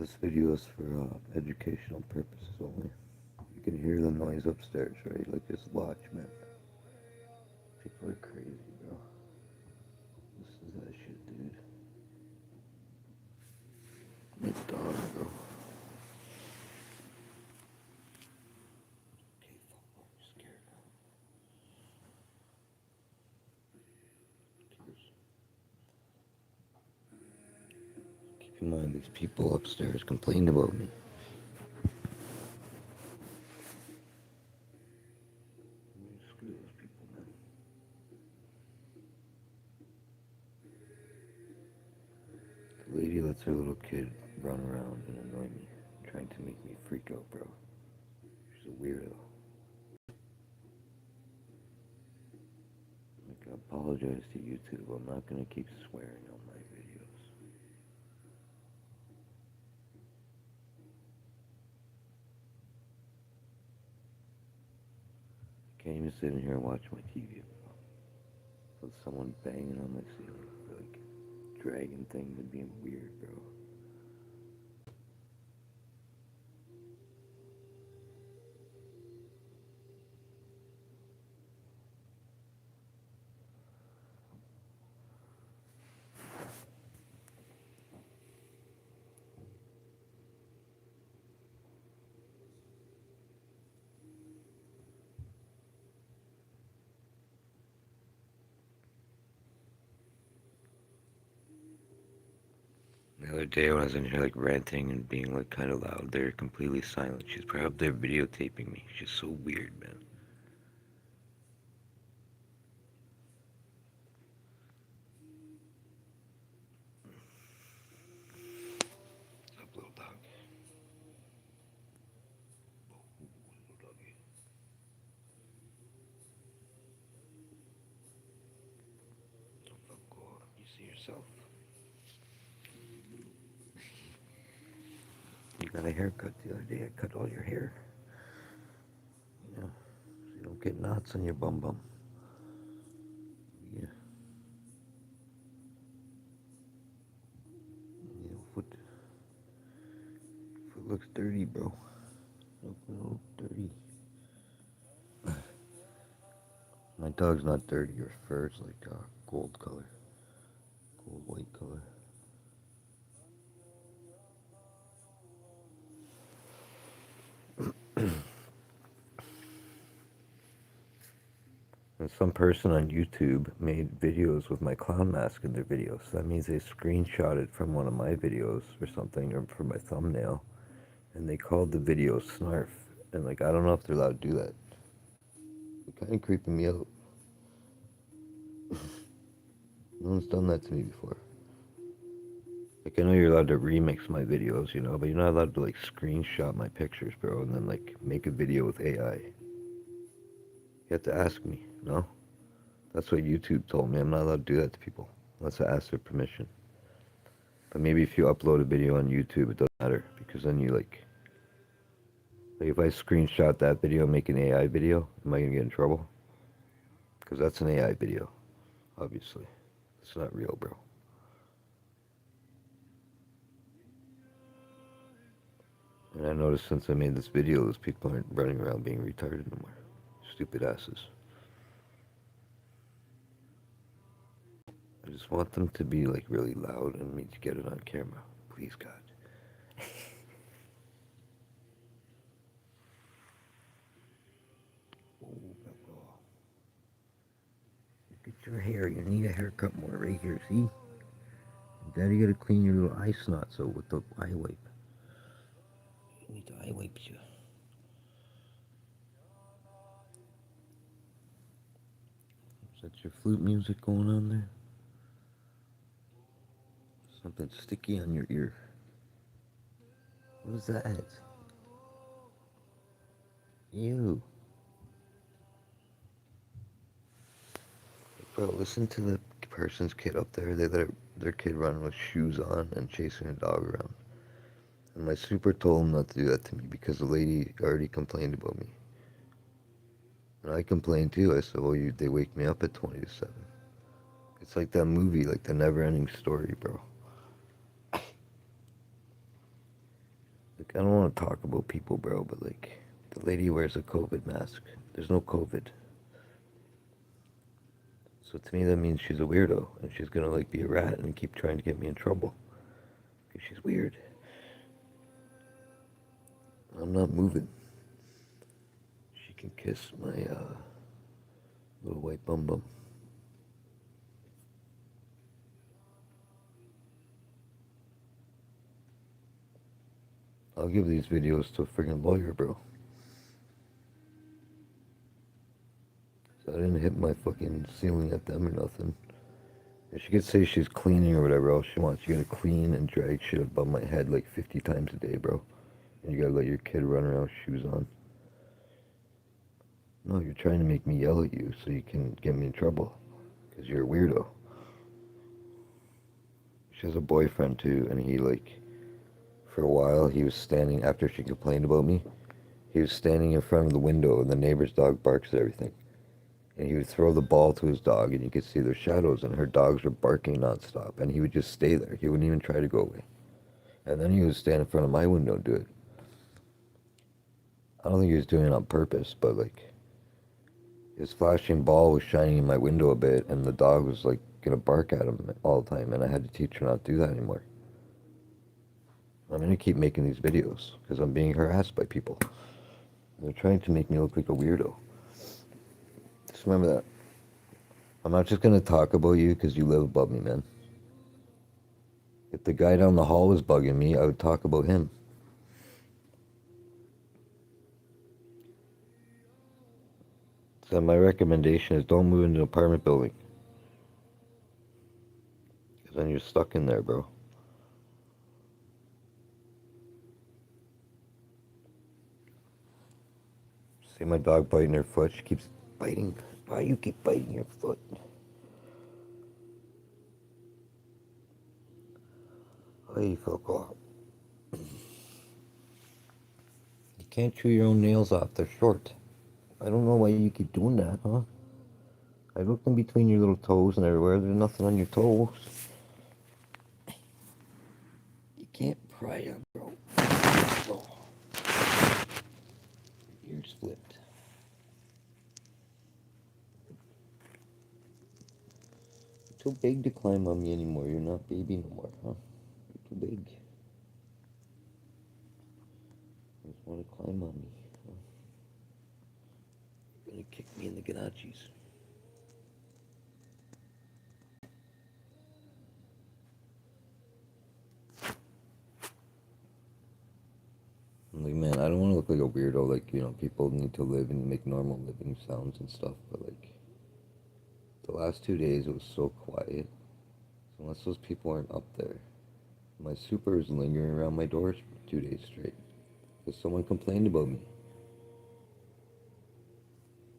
This video is for educational purposes only. You can hear the noise upstairs, right? Like, just watch, man. People are crazy, bro. This is that shit, dude. My dog, bro. Okay, fuck, I'm scared now. Keep in mind, these people upstairs complained about me. Screw those people, man. The lady lets her little kid run around and annoy me, trying to make me freak out, bro. She's a weirdo. Like, I apologize to YouTube. I'm not gonna keep swearing on my videos. I can't even sit in here and watch my TV, bro. With someone banging on my ceiling, like dragging things and being weird, bro. The other day when I was in here like ranting and being like kind of loud, they're completely silent. She's probably up there videotaping me. She's so weird, man. What's up, little dog? Little doggy. Don't fuck go. You see yourself. You got a haircut the other day. I cut all your hair. Yeah. So you don't get knots on your bum bum. Yeah. Yeah. Foot looks dirty, bro. Look a little dirty. My dog's not dirty. Her fur's like gold color. Gold white color. And some person on YouTube made videos with my clown mask in their videos. So that means they screenshot it from one of my videos or something, or from my thumbnail, and they called the video Snarf. And like, I don't know if they're allowed to do that. It's kind of creeping me out. No one's done that to me before. Like, I know you're allowed to remix my videos, but you're not allowed to like screenshot my pictures, bro, and then like make a video with AI. You have to ask me, no? That's what YouTube told me. I'm not allowed to do that to people unless I ask their permission. But maybe if you upload a video on YouTube, it doesn't matter, because then you like if I screenshot that video and make an AI video, am I gonna get in trouble? Because that's an AI video, obviously. It's not real, bro. And I noticed since I made this video, those people aren't running around being retarded no more. Stupid asses. I just want them to be like really loud and me to get it on camera. Please, God. Look at your hair. You need a haircut more right here, see? Daddy gotta clean your little eye snots out with the eye wipe. You need the eye wipes, you. Is that your flute music going on there? Something sticky on your ear. What is that? Ew. Bro, listen to the person's kid up there. They let their kid run with shoes on and chasing a dog around. And my super told him not to do that to me because the lady already complained about me. And I complained too. I said, well, they wake me up at 20 to 7. It's like that movie, like the never ending story, bro. Like, I don't want to talk about people, bro, but like, the lady wears a COVID mask. There's no COVID. So to me, that means she's a weirdo, and she's gonna like be a rat and keep trying to get me in trouble. Because she's weird. I'm not moving. She can kiss my little white bum bum. I'll give these videos to a friggin' lawyer, bro. So I didn't hit my fucking ceiling at them or nothing. If she could say she's cleaning or whatever else she wants, you gotta clean and drag shit above my head like 50 times a day, bro. And you gotta let your kid run around with shoes on. No, you're trying to make me yell at you so you can get me in trouble. Because you're a weirdo. She has a boyfriend too, and he like, for a while, he was standing, after she complained about me, he was standing in front of the window and the neighbor's dog barks at everything. And he would throw the ball to his dog and you could see their shadows and her dogs were barking nonstop. And he would just stay there. He wouldn't even try to go away. And then he would stand in front of my window and do it. I don't think he was doing it on purpose, but like, his flashing ball was shining in my window a bit and the dog was like gonna bark at him all the time and I had to teach her not to do that anymore. I'm gonna keep making these videos because I'm being harassed by people. They're trying to make me look like a weirdo. Just remember that. I'm not just gonna talk about you because you live above me, man. If the guy down the hall was bugging me, I would talk about him. So my recommendation is don't move into an apartment building. Because then you're stuck in there, bro. See my dog biting her foot? She keeps biting. Why you keep biting your foot? Hey, fuck off. You can't chew your own nails off. They're short. I don't know why you keep doing that, huh? I looked in between your little toes and everywhere. There's nothing on your toes. You can't pry on, bro. Oh, your ears flipped. You're too big to climb on me anymore. You're not baby no more, huh? You're too big. You just want to climb on me. Huh? You're gonna kick me in the ganachis. I'm like, man, I don't want to look like a weirdo. Like, you know, people need to live and make normal living sounds and stuff. But, like, the last 2 days it was so quiet. So unless those people aren't up there, my super is lingering around my doors for 2 days straight. Because someone complained about me.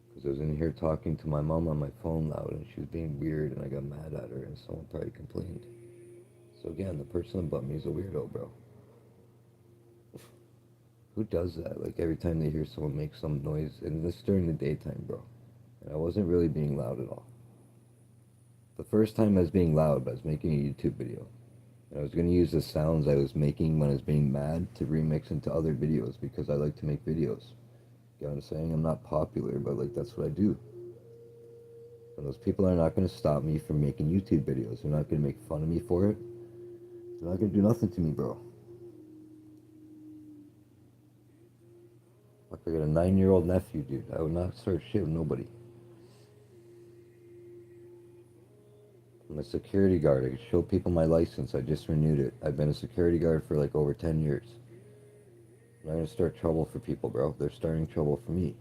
Because I was in here talking to my mom on my phone loud and she was being weird and I got mad at her and someone probably complained. So again, the person above me is a weirdo, bro. Who does that? Like every time they hear someone make some noise, and this during the daytime, bro. And I wasn't really being loud at all. The first time I was being loud, I was making a YouTube video. And I was going to use the sounds I was making when I was being mad to remix into other videos because I like to make videos. You know what I'm saying? I'm not popular, but like that's what I do. And those people are not going to stop me from making YouTube videos. They're not going to make fun of me for it. They're not going to do nothing to me, bro. Like I got a 9-year-old nephew, dude. I would not start shit with nobody. I'm a security guard. I can show people my license. I just renewed it. I've been a security guard for like over 10 years. I'm not going to start trouble for people, bro. They're starting trouble for me.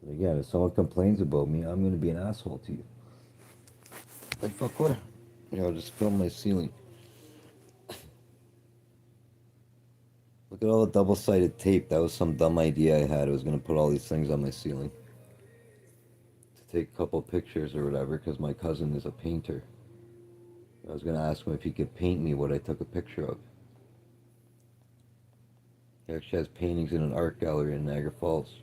And again, if someone complains about me, I'm going to be an asshole to you. Like, fuck what? You know, just film my ceiling. Look at all the double-sided tape. That was some dumb idea I had. I was going to put all these things on my ceiling. To take a couple pictures or whatever, because my cousin is a painter. I was going to ask him if he could paint me what I took a picture of. He actually has paintings in an art gallery in Niagara Falls.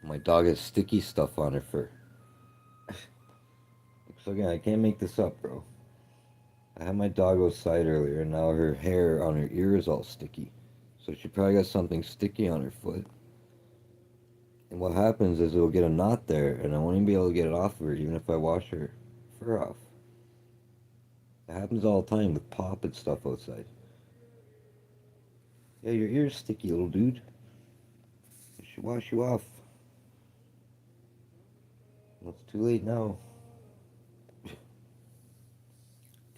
My dog has sticky stuff on her fur. So again, I can't make this up, bro. I had my dog outside earlier, and now her hair on her ear is all sticky. So she probably got something sticky on her foot. And what happens is it'll get a knot there, and I won't even be able to get it off of her, even if I wash her fur off. It happens all the time with Pop and stuff outside. Yeah, your ear's sticky, little dude. I should wash you off. Well, it's too late now.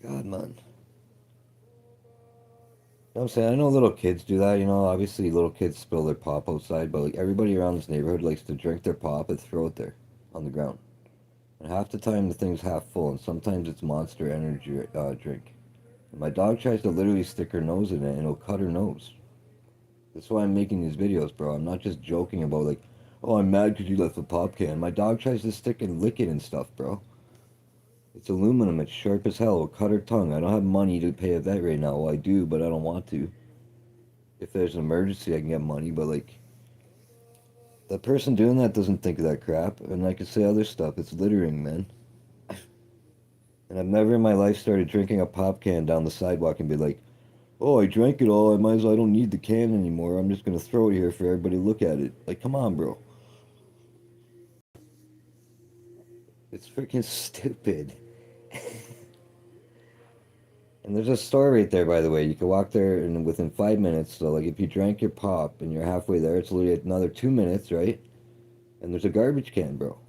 God, man. I'm saying, I know little kids do that, you know, obviously little kids spill their pop outside, but like everybody around this neighborhood likes to drink their pop and throw it there on the ground. And half the time the thing's half full, and sometimes it's Monster Energy drink. And my dog tries to literally stick her nose in it, and it'll cut her nose. That's why I'm making these videos, bro. I'm not just joking about like, oh, I'm mad because you left the pop can. My dog tries to stick and lick it and stuff, bro. It's aluminum. It's sharp as hell. It'll cut her tongue. I don't have money to pay a vet right now. Well, I do, but I don't want to. If there's an emergency, I can get money, but like, the person doing that doesn't think of that crap. And I could say other stuff. It's littering, man. And I've never in my life started drinking a pop can down the sidewalk and be like, oh, I drank it all. I might as well. I don't need the can anymore. I'm just gonna throw it here for everybody to look at it. Like, come on, bro. It's freaking stupid. And there's a store right there, by the way. You can walk there and within 5 minutes. So, like, if you drank your pop and you're halfway there, it's literally another 2 minutes, right? And there's a garbage can, bro.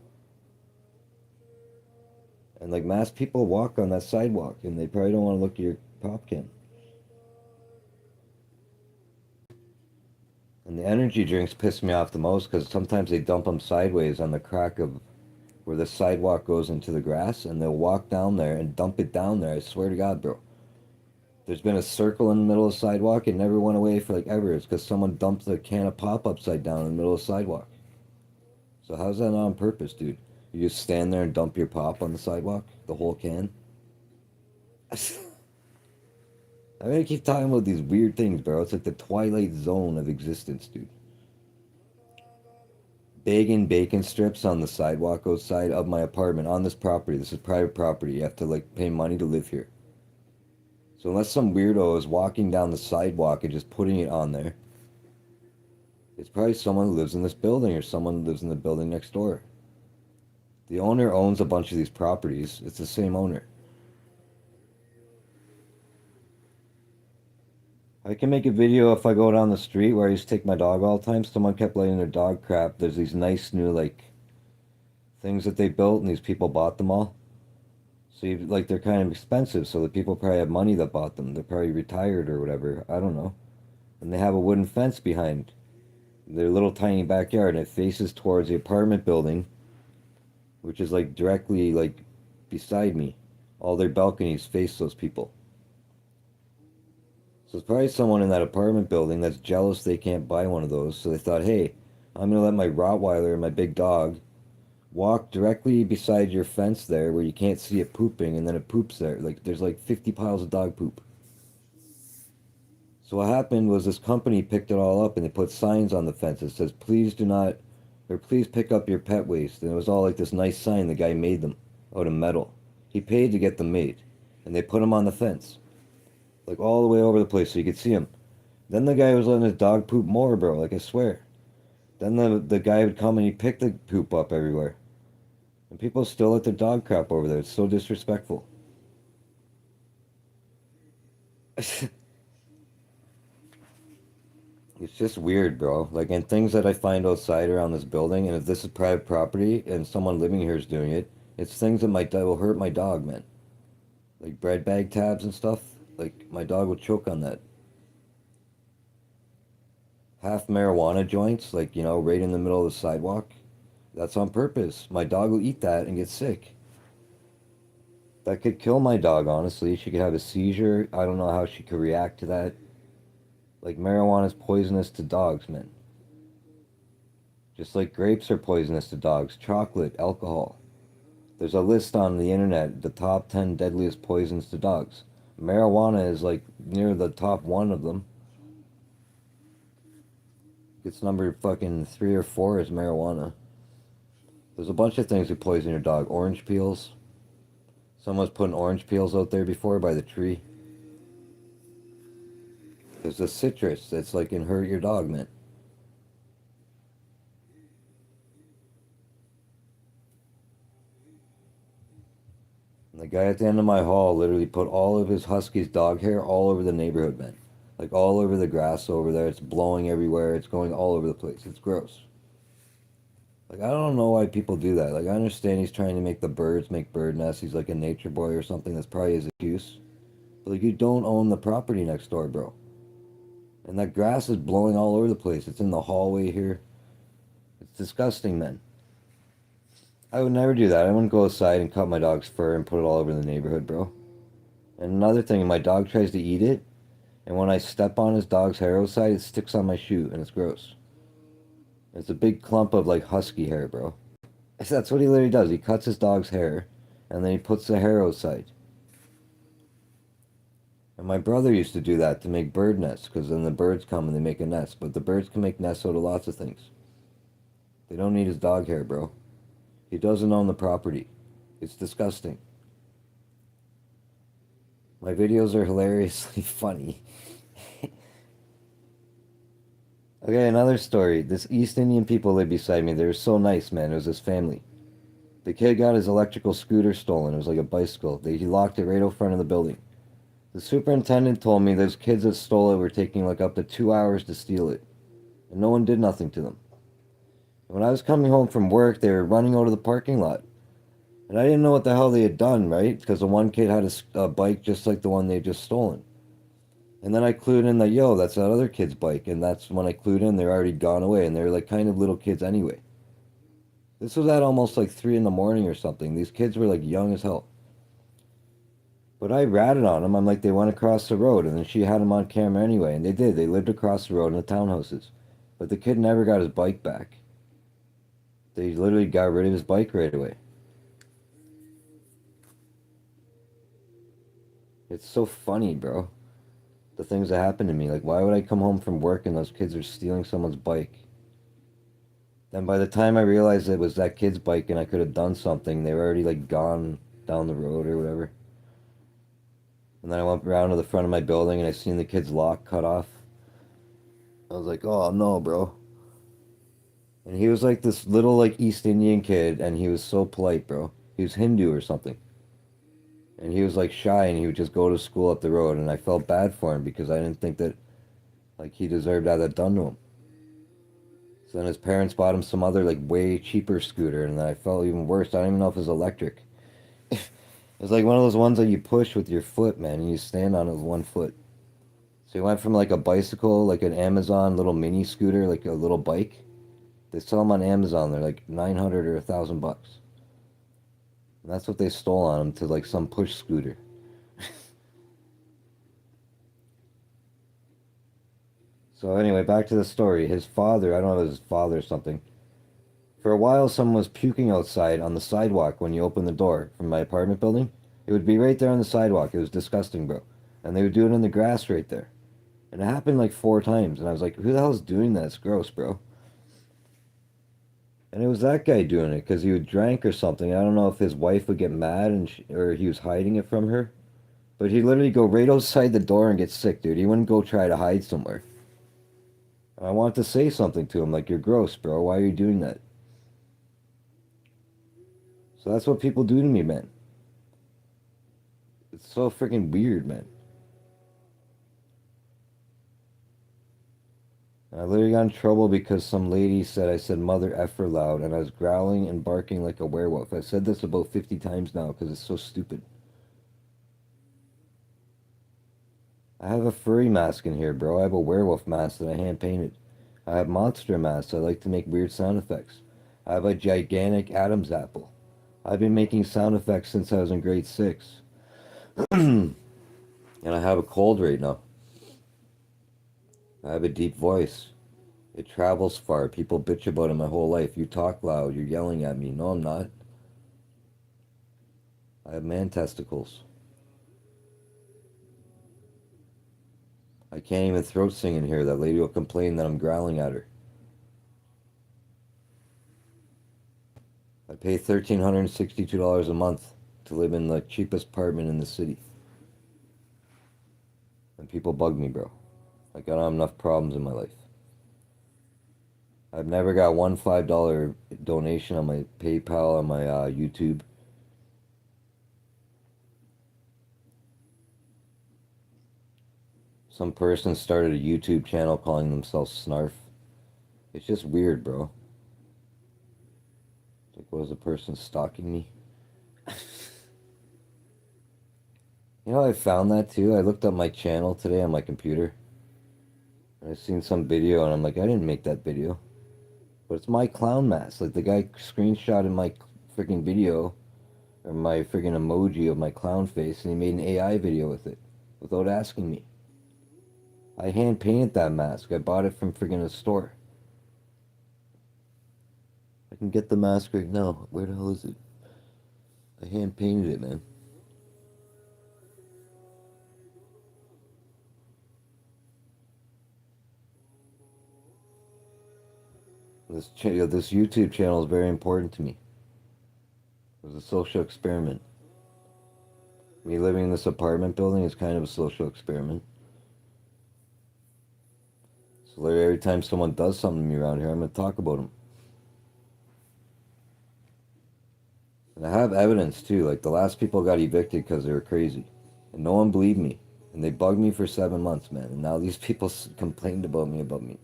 And like mass people walk on that sidewalk, and they probably don't want to look at your pop can. And the energy drinks piss me off the most because sometimes they dump them sideways on the crack of where the sidewalk goes into the grass, and they'll walk down there and dump it down there. I swear to God, bro. There's been a circle in the middle of the sidewalk. It never went away for like ever. It's because someone dumped the can of pop upside down in the middle of the sidewalk. So how's that not on purpose, dude? You just stand there and dump your pop on the sidewalk, the whole can. I mean, I keep talking about these weird things, bro. It's like the twilight zone of existence, dude. Bagging bacon strips on the sidewalk outside of my apartment on this property. This is private property. You have to like pay money to live here. So unless some weirdo is walking down the sidewalk and just putting it on there, it's probably someone who lives in this building or someone who lives in the building next door. The owner owns a bunch of these properties. It's the same owner. I can make a video if I go down the street where I used to take my dog all the time. Someone kept letting their dog crap. There's these nice new like things that they built, and these people bought them all. So you, like they're kind of expensive, so the people probably have money that bought them. They're probably retired or whatever. I don't know. And they have a wooden fence behind their little tiny backyard, and it faces towards the apartment building, which is like directly like beside me. All their balconies face those people. So it's probably someone in that apartment building that's jealous they can't buy one of those. So they thought, hey, I'm going to let my Rottweiler and my big dog walk directly beside your fence there where you can't see it pooping, and then it poops there. Like, there's like 50 piles of dog poop. So what happened was this company picked it all up, and they put signs on the fence that says, please do not, or please pick up your pet waste. And it was all like this nice sign the guy made them out of metal. He paid to get them made, and they put them on the fence. Like all the way over the place so you could see him. Then the guy was letting his dog poop more, bro, like I swear. Then the guy would come and he'd pick the poop up everywhere. And people still let their dog crap over there. It's so disrespectful. It's just weird, bro. Like, and things that I find outside around this building, and if this is private property and someone living here is doing it, it's things that will hurt my dog, man. Like bread bag tabs and stuff. Like, my dog would choke on that. Half marijuana joints, like, you know, right in the middle of the sidewalk. That's on purpose. My dog will eat that and get sick. That could kill my dog, honestly. She could have a seizure. I don't know how she could react to that. Like, marijuana is poisonous to dogs, man. Just like grapes are poisonous to dogs. Chocolate, alcohol. There's a list on the internet, the top 10 deadliest poisons to dogs. Marijuana is like near the top one of them. It's number fucking 3 or 4 is marijuana. There's a bunch of things that poison your dog. Orange peels. Someone's putting orange peels out there before by the tree. There's a citrus that's like can hurt your dog, man. And the guy at the end of my hall literally put all of his husky's dog hair all over the neighborhood, man. Like all over the grass over there. It's blowing everywhere. It's going all over the place. It's gross. Like, I don't know why people do that. Like, I understand he's trying to make the birds make bird nests. He's like a nature boy or something. That's probably his excuse. But, like, you don't own the property next door, bro. And that grass is blowing all over the place. It's in the hallway here. It's disgusting, man. I would never do that. I wouldn't go outside and cut my dog's fur and put it all over the neighborhood, bro. And another thing, my dog tries to eat it, and when I step on his dog's hair outside, it sticks on my shoe, and it's gross. It's a big clump of, like, husky hair, bro. That's what he literally does. He cuts his dog's hair, and then he puts the hair outside. And my brother used to do that to make bird nests, because then the birds come and they make a nest. But the birds can make nests out of lots of things. They don't need his dog hair, bro. He doesn't own the property. It's disgusting. My videos are hilariously funny. Okay, another story. This East Indian people lived beside me. They were so nice, man. It was his family. The kid got his electrical scooter stolen. It was like a bicycle. He locked it right out front of the building. The superintendent told me those kids that stole it were taking like up to 2 hours to steal it. And no one did nothing to them. When I was coming home from work, they were running out of the parking lot. And I didn't know what the hell they had done, right? Because the one kid had a bike just like the one they had just stolen. And then I clued in that, yo, that's that other kid's bike. And that's when I clued in, they're already gone away. And they're like kind of little kids anyway. This was at almost like 3 in the morning or something. These kids were like young as hell. But I ratted on them. I'm like, they went across the road. And then she had them on camera anyway. And they did. They lived across the road in the townhouses. But the kid never got his bike back. They literally got rid of his bike right away. It's so funny, bro. The things that happen to me. Like, why would I come home from work and those kids are stealing someone's bike? Then by the time I realized it was that kid's bike and I could have done something, they were already, like, gone down the road or whatever. And then I went around to the front of my building and I seen the kid's lock cut off. I was like, oh, no, bro. And he was, like, this little, like, East Indian kid, and he was so polite, bro. He was Hindu or something. And he was, like, shy, and he would just go to school up the road, and I felt bad for him because I didn't think that, like, he deserved to have that done to him. So then his parents bought him some other, like, way cheaper scooter, and then I felt even worse. I don't even know if it was electric. It was like one of those ones that you push with your foot, man, and you stand on it with one foot. So he went from, like, a bicycle, like an Amazon little mini scooter, like a little bike. They sell them on Amazon. They're like 900 or $1,000. And that's what they stole on him, to like some push scooter. So anyway, back to the story. His father, I don't know if it was his father or something. For a while, someone was puking outside on the sidewalk when you open the door from my apartment building. It would be right there on the sidewalk. It was disgusting, bro. And they would do it in the grass right there. And it happened like 4 times. And I was like, who the hell's doing that? It's gross, bro. And it was that guy doing it because he would drink or something. I don't know if his wife would get mad or he was hiding it from her. But he'd literally go right outside the door and get sick, dude. He wouldn't go try to hide somewhere. And I wanted to say something to him, like, you're gross, bro. Why are you doing that? So that's what people do to me, man. It's so freaking weird, man. I literally got in trouble because some lady said I said mother effer loud, and I was growling and barking like a werewolf. I've said this about 50 times now because it's so stupid. I have a furry mask in here, bro. I have a werewolf mask that I hand painted. I have monster masks. I like to make weird sound effects. I have a gigantic Adam's apple. I've been making sound effects since I was in grade 6. And I have a cold right now. I have a deep voice. It travels far. People bitch about it my whole life. You talk loud. You're yelling at me. No, I'm not. I have man testicles. I can't even throat sing in here. That lady will complain that I'm growling at her. pay $1,362 a month to live in the cheapest apartment in the city. And people bug me, bro. Like, I don't have enough problems in my life. I've never got one $5 donation on my PayPal, on my YouTube. Some person started a YouTube channel calling themselves Snarf. It's just weird, bro. Like, was the person stalking me? You know, I found that too. I looked up my channel today on my computer. And I seen some video and I'm like, I didn't make that video. But it's my clown mask. Like, the guy screenshotted my freaking video, or my freaking emoji of my clown face, and he made an AI video with it without asking me. I hand painted that mask. I bought it from freaking a store. I can get the mask right now. Where the hell is it? I hand painted it, man. This YouTube channel is very important to me. It was a social experiment. Me living in this apartment building is kind of a social experiment. So every time someone does something to me around here, I'm going to talk about them. And I have evidence too. Like, the last people got evicted because they were crazy. And no one believed me. And they bugged me for 7 months, man. And now these people complained about me.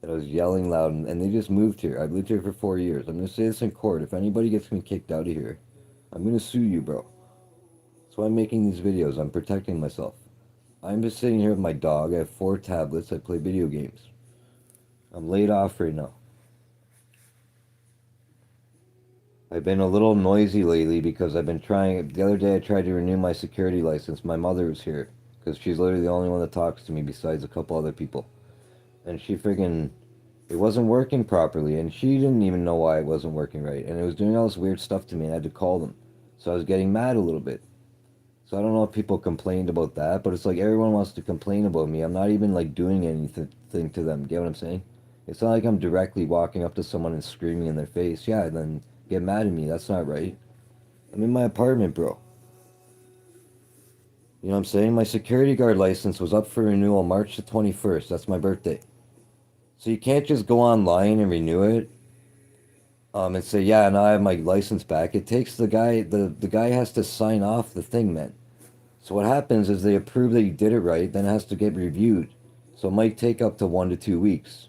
That I was yelling loud, and they just moved here. I've lived here for 4 years. I'm going to say this in court. If anybody gets me kicked out of here, I'm going to sue you, bro. That's why I'm making these videos. I'm protecting myself. I'm just sitting here with my dog. I have 4 tablets. I play video games. I'm laid off right now. I've been a little noisy lately because I've been trying. The other day I tried to renew my security license. My mother was here because she's literally the only one that talks to me besides a couple other people. And she friggin', it wasn't working properly, and she didn't even know why it wasn't working right, and it was doing all this weird stuff to me, and I had to call them. So I was getting mad a little bit. So I don't know if people complained about that, but it's like everyone wants to complain about me. I'm not even like doing anything to them. Get what I'm saying? It's not like I'm directly walking up to someone and screaming in their face. Yeah, and then get mad at me. That's not right. I'm in my apartment, bro. You know what I'm saying? My security guard license was up for renewal March the 21st. That's my birthday. So you can't just go online and renew it, and say, yeah, now I have my license back. It takes the guy has to sign off the thing, man. So what happens is they approve that you did it right, then it has to get reviewed. So it might take up to 1 to 2 weeks.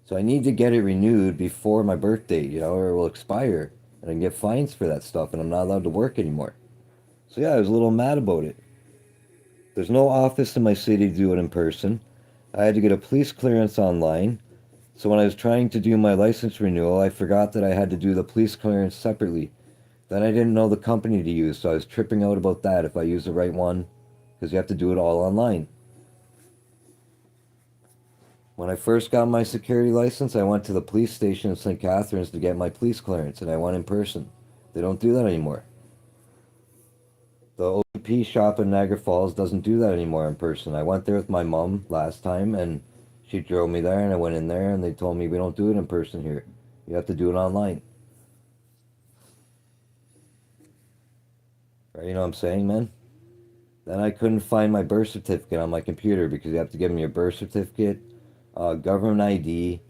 So I need to get it renewed before my birthday, you know, or it will expire, and I can get fines for that stuff, and I'm not allowed to work anymore. So yeah, I was a little mad about it. There's no office in my city to do it in person. I had to get a police clearance online. So when I was trying to do my license renewal, I forgot that I had to do the police clearance separately. Then I didn't know the company to use, so I was tripping out about that if I use the right one, because you have to do it all online. When I first got my security license, I went to the police station in St. Catharines to get my police clearance, and I went in person. They don't do that anymore. The OP shop in Niagara Falls doesn't do that anymore in person. I went there with my mom last time, and she drove me there, and I went in there, and they told me we don't do it in person here. You have to do it online. Right? You know what I'm saying, man? Then I couldn't find my birth certificate on my computer because you have to give me your birth certificate, government ID,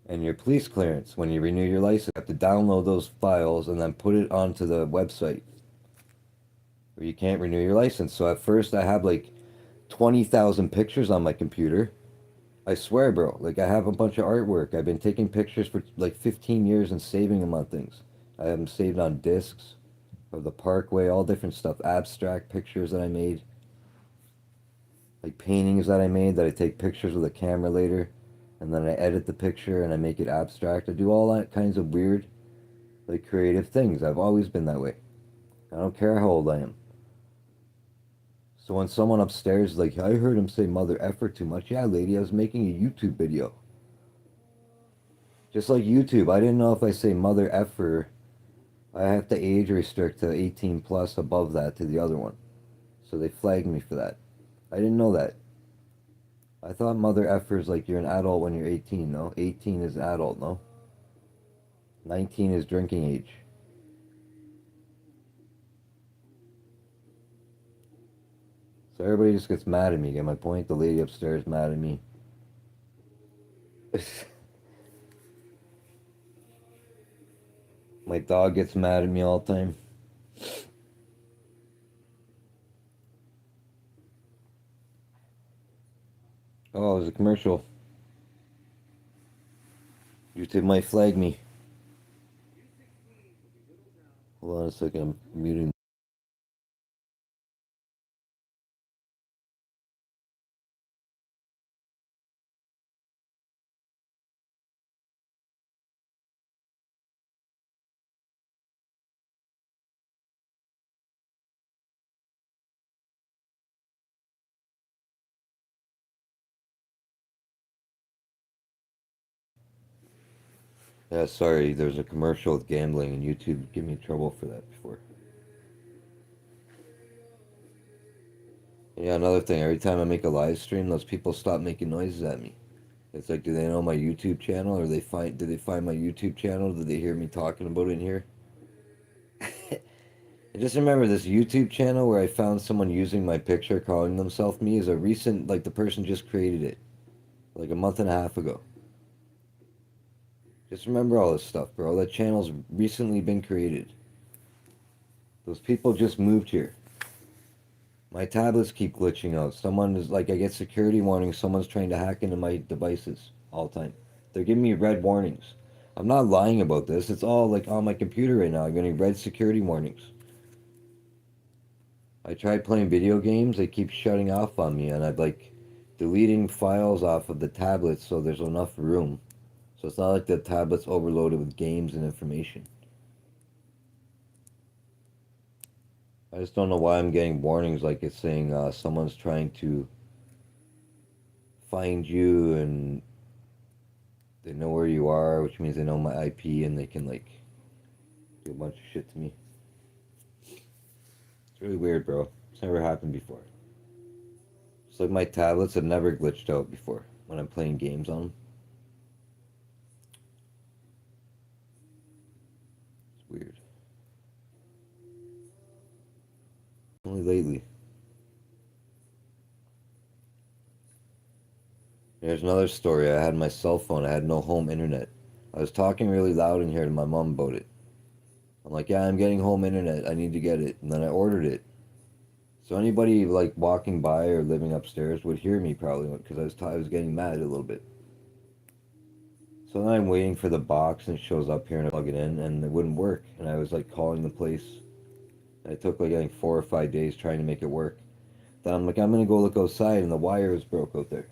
and your police clearance when you renew your license. You have to download those files and then put it onto the website, or you can't renew your license. So at first I have like 20,000 pictures on my computer. I swear, bro. Like, I have a bunch of artwork. I've been taking pictures for like 15 years and saving them on things. I have them saved on discs of the parkway, all different stuff. Abstract pictures that I made. Like paintings that I made that I take pictures with a camera later. And then I edit the picture and I make it abstract. I do all that kinds of weird, like, creative things. I've always been that way. I don't care how old I am. So when someone upstairs is like, I heard him say mother effer too much. Yeah, lady, I was making a YouTube video. Just like YouTube, I didn't know if I say mother effer, I have to age restrict to 18 plus above that to the other one. So they flagged me for that. I didn't know that. I thought mother effer is like you're an adult when you're 18, no? 18 is adult, no? 19 is drinking age. So everybody just gets mad at me. Get my point? The lady upstairs mad at me. My dog gets mad at me all the time. Oh, it was a commercial. YouTube might flag me. Hold on a second, I'm muting. Yeah, sorry, there's a commercial with gambling and YouTube gave me trouble for that before. Yeah, another thing, every time I make a live stream, those people stop making noises at me. It's like, do they know my YouTube channel, or did they find my YouTube channel? Did they hear me talking about it in here? I just remember this YouTube channel where I found someone using my picture calling themselves me is a recent, like the person just created it, like a month and a half ago. Just remember all this stuff, bro. That channel's recently been created. Those people just moved here. My tablets keep glitching out. Someone is like, I get security warnings. Someone's trying to hack into my devices all the time. They're giving me red warnings. I'm not lying about this. It's all like on my computer right now. I'm getting red security warnings. I tried playing video games. They keep shutting off on me, and I'm like deleting files off of the tablets so there's enough room. So it's not like the tablet's overloaded with games and information. I just don't know why I'm getting warnings like it's saying someone's trying to find you and they know where you are, which means they know my IP and they can like do a bunch of shit to me. It's really weird, bro. It's never happened before. It's like my tablets have never glitched out before when I'm playing games on them. It's weird. Only lately. Here's another story. I had my cell phone. I had no home internet. I was talking really loud in here to my mom about it. I'm like, yeah, I'm getting home internet. I need to get it. And then I ordered it. So anybody like walking by or living upstairs would hear me probably because I was getting mad a little bit. So then I'm waiting for the box and it shows up here and I plug it in and it wouldn't work. And I was like calling the place. And it took like I think 4 or 5 days trying to make it work. Then I'm like, I'm gonna go look outside and the wire was broke out there.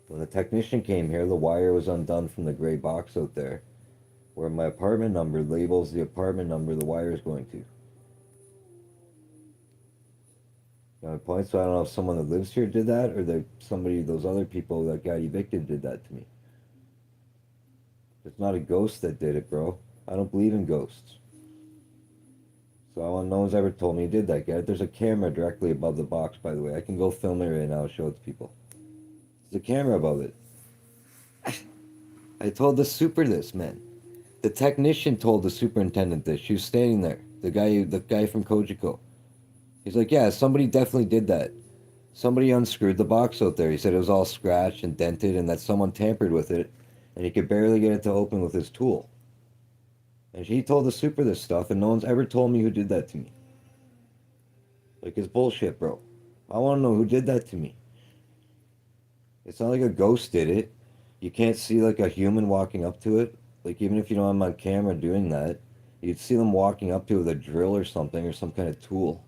When the technician came here, the wire was undone from the gray box out there, where my apartment number labels the apartment number the wire is going to. Got my point? So I don't know if someone that lives here did that or those other people that got evicted did that to me. It's not a ghost that did it, bro. I don't believe in ghosts. So no one's ever told me he did that. Get it? There's a camera directly above the box, by the way. I can go film it right now and show it to people. There's a camera above it. I told the super this, man. The technician told the superintendent this. She was standing there. The guy from Kojiko. He's like, yeah, somebody definitely did that. Somebody unscrewed the box out there. He said it was all scratched and dented and that someone tampered with it and he could barely get it to open with his tool. And he told the super this stuff and no one's ever told me who did that to me. Like, it's bullshit, bro. I want to know who did that to me. It's not like a ghost did it. You can't see like a human walking up to it. Like, even if you don't have them on camera doing that, you'd see them walking up to it with a drill or something or some kind of tool.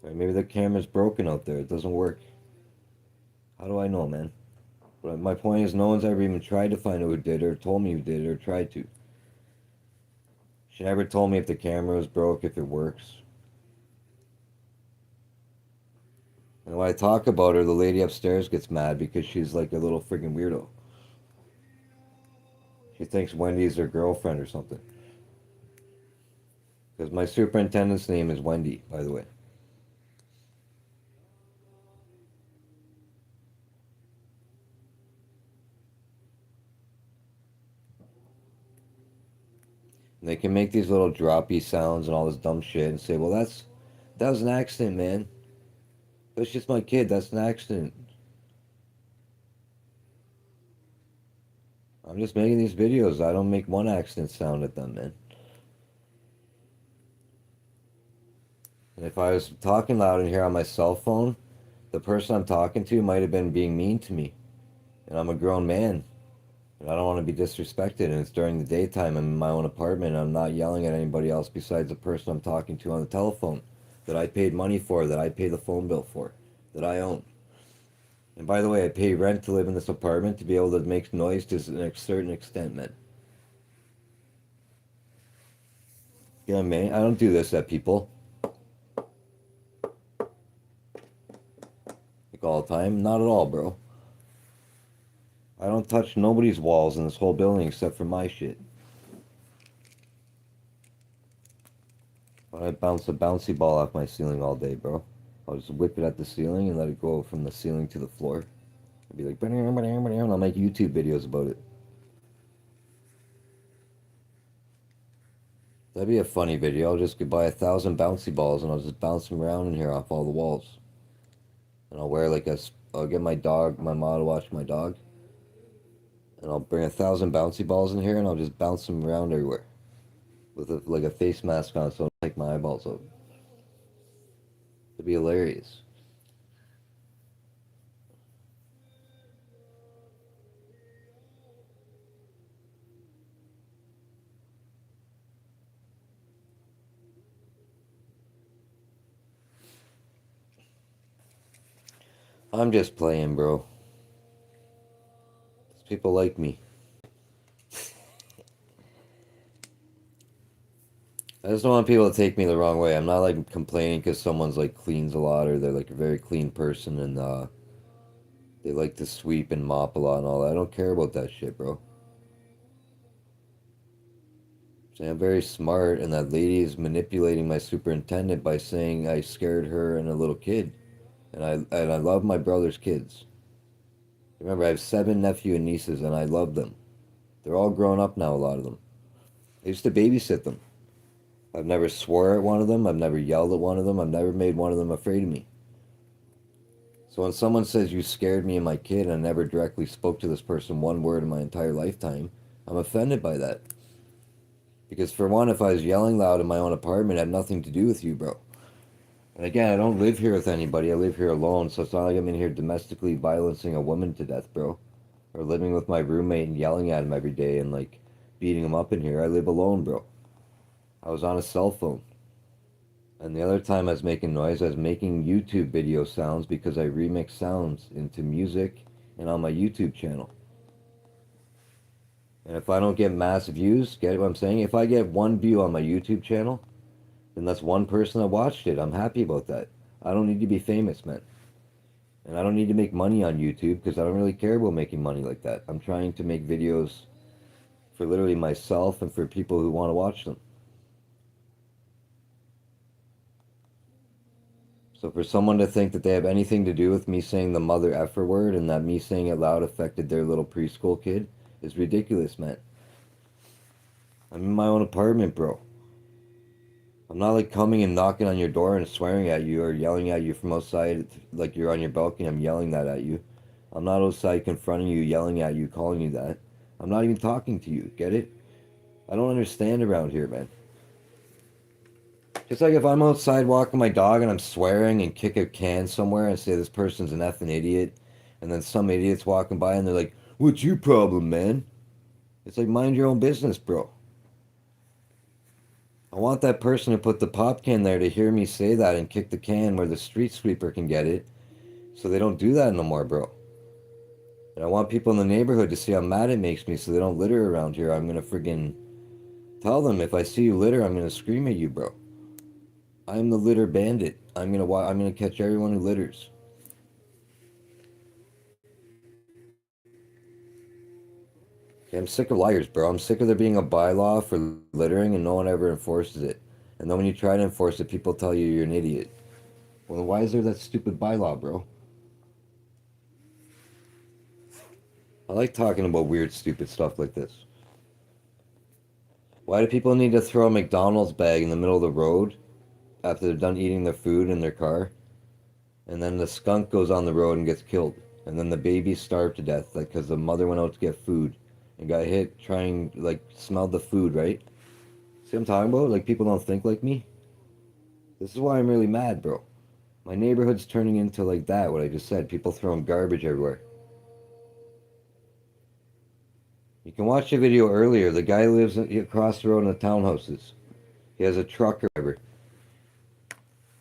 Right? Maybe the camera's broken out there. It doesn't work. How do I know, man? But my point is, no one's ever even tried to find out who did it or told me who did it or tried to. She never told me if the camera was broke, if it works. And when I talk about her, the lady upstairs gets mad because she's like a little freaking weirdo. She thinks Wendy's her girlfriend or something. Because my superintendent's name is Wendy, by the way. They can make these little droppy sounds and all this dumb shit and say, well, that was an accident, man. That's just my kid. That's an accident. I'm just making these videos. I don't make one accident sound at them, man. And if I was talking loud in here on my cell phone, the person I'm talking to might have been being mean to me. And I'm a grown man. And I don't want to be disrespected. And it's during the daytime. I'm in my own apartment. And I'm not yelling at anybody else besides the person I'm talking to on the telephone that I paid money for, that I pay the phone bill for, that I own. And by the way, I pay rent to live in this apartment to be able to make noise to a certain extent, man. You know what I mean? I don't do this at people. Like all the time. Not at all, bro. I don't touch nobody's walls in this whole building except for my shit. I bounce a bouncy ball off my ceiling all day, bro. I'll just whip it at the ceiling and let it go from the ceiling to the floor. I'll be like, and I'll make YouTube videos about it. That'd be a funny video. I'll just go buy 1,000 bouncy balls and I'll just bounce them around in here off all the walls. And I'll wear like I'll get my mom to watch my dog. And I'll bring 1,000 bouncy balls in here and I'll just bounce them around everywhere. With like a face mask on so I don't take my eyeballs out. It'd be hilarious. I'm just playing, bro. People like me. I just don't want people to take me the wrong way. I'm not like complaining because someone's like cleans a lot or they're like a very clean person and they like to sweep and mop a lot and all that. I don't care about that shit, bro. I'm very smart and that lady is manipulating my superintendent by saying I scared her and a little kid. And I love my brother's kids. Remember, I have 7 nephew and nieces and I love them. They're all grown up now, a lot of them. I used to babysit them. I've never swore at one of them. I've never yelled at one of them. I've never made one of them afraid of me. So when someone says you scared me and my kid and I never directly spoke to this person one word in my entire lifetime, I'm offended by that. Because for one, if I was yelling loud in my own apartment, it had nothing to do with you, bro. And again, I don't live here with anybody. I live here alone, so it's not like I'm in here domestically violencing a woman to death, bro. Or living with my roommate and yelling at him every day and like beating him up in here. I live alone, bro. I was on a cell phone. And the other time I was making noise, I was making YouTube video sounds because I remix sounds into music and on my YouTube channel. And if I don't get mass views, get what I'm saying? If I get 1 view on my YouTube channel, then that's one person that watched it. I'm happy about that. I don't need to be famous, man. And I don't need to make money on YouTube because I don't really care about making money like that. I'm trying to make videos for literally myself and for people who want to watch them. So for someone to think that they have anything to do with me saying the mother effer word and that me saying it loud affected their little preschool kid is ridiculous, man. I'm in my own apartment, bro. I'm not like coming and knocking on your door and swearing at you or yelling at you from outside like you're on your balcony. I'm yelling that at you. I'm not outside confronting you, yelling at you, calling you that. I'm not even talking to you. Get it? I don't understand around here, man. Just like if I'm outside walking my dog and I'm swearing and kick a can somewhere and say this person's an effing idiot, and then some idiot's walking by and they're like, "What's your problem, man?" It's like, mind your own business, bro. I want that person who put the pop can there to hear me say that and kick the can where the street sweeper can get it, so they don't do that no more, bro. And I want people in the neighborhood to see how mad it makes me so they don't litter around here. I'm gonna friggin' tell them if I see you litter, I'm gonna scream at you, bro. I'm the litter bandit. I'm gonna catch everyone who litters. Okay, I'm sick of liars, bro. I'm sick of there being a bylaw for littering and no one ever enforces it. And then when you try to enforce it, people tell you you're an idiot. Well, why is there that stupid bylaw, bro? I like talking about weird, stupid stuff like this. Why do people need to throw a McDonald's bag in the middle of the road after they're done eating their food in their car? And then the skunk goes on the road and gets killed. And then the babies starve to death, like, because the mother went out to get food and got hit trying, like, smelled the food, right? See what I'm talking about? Like, people don't think like me. This is why I'm really mad, bro. My neighborhood's turning into like that, what I just said. People throwing garbage everywhere. You can watch the video earlier. The guy lives across the road in the townhouses. He has a truck or whatever.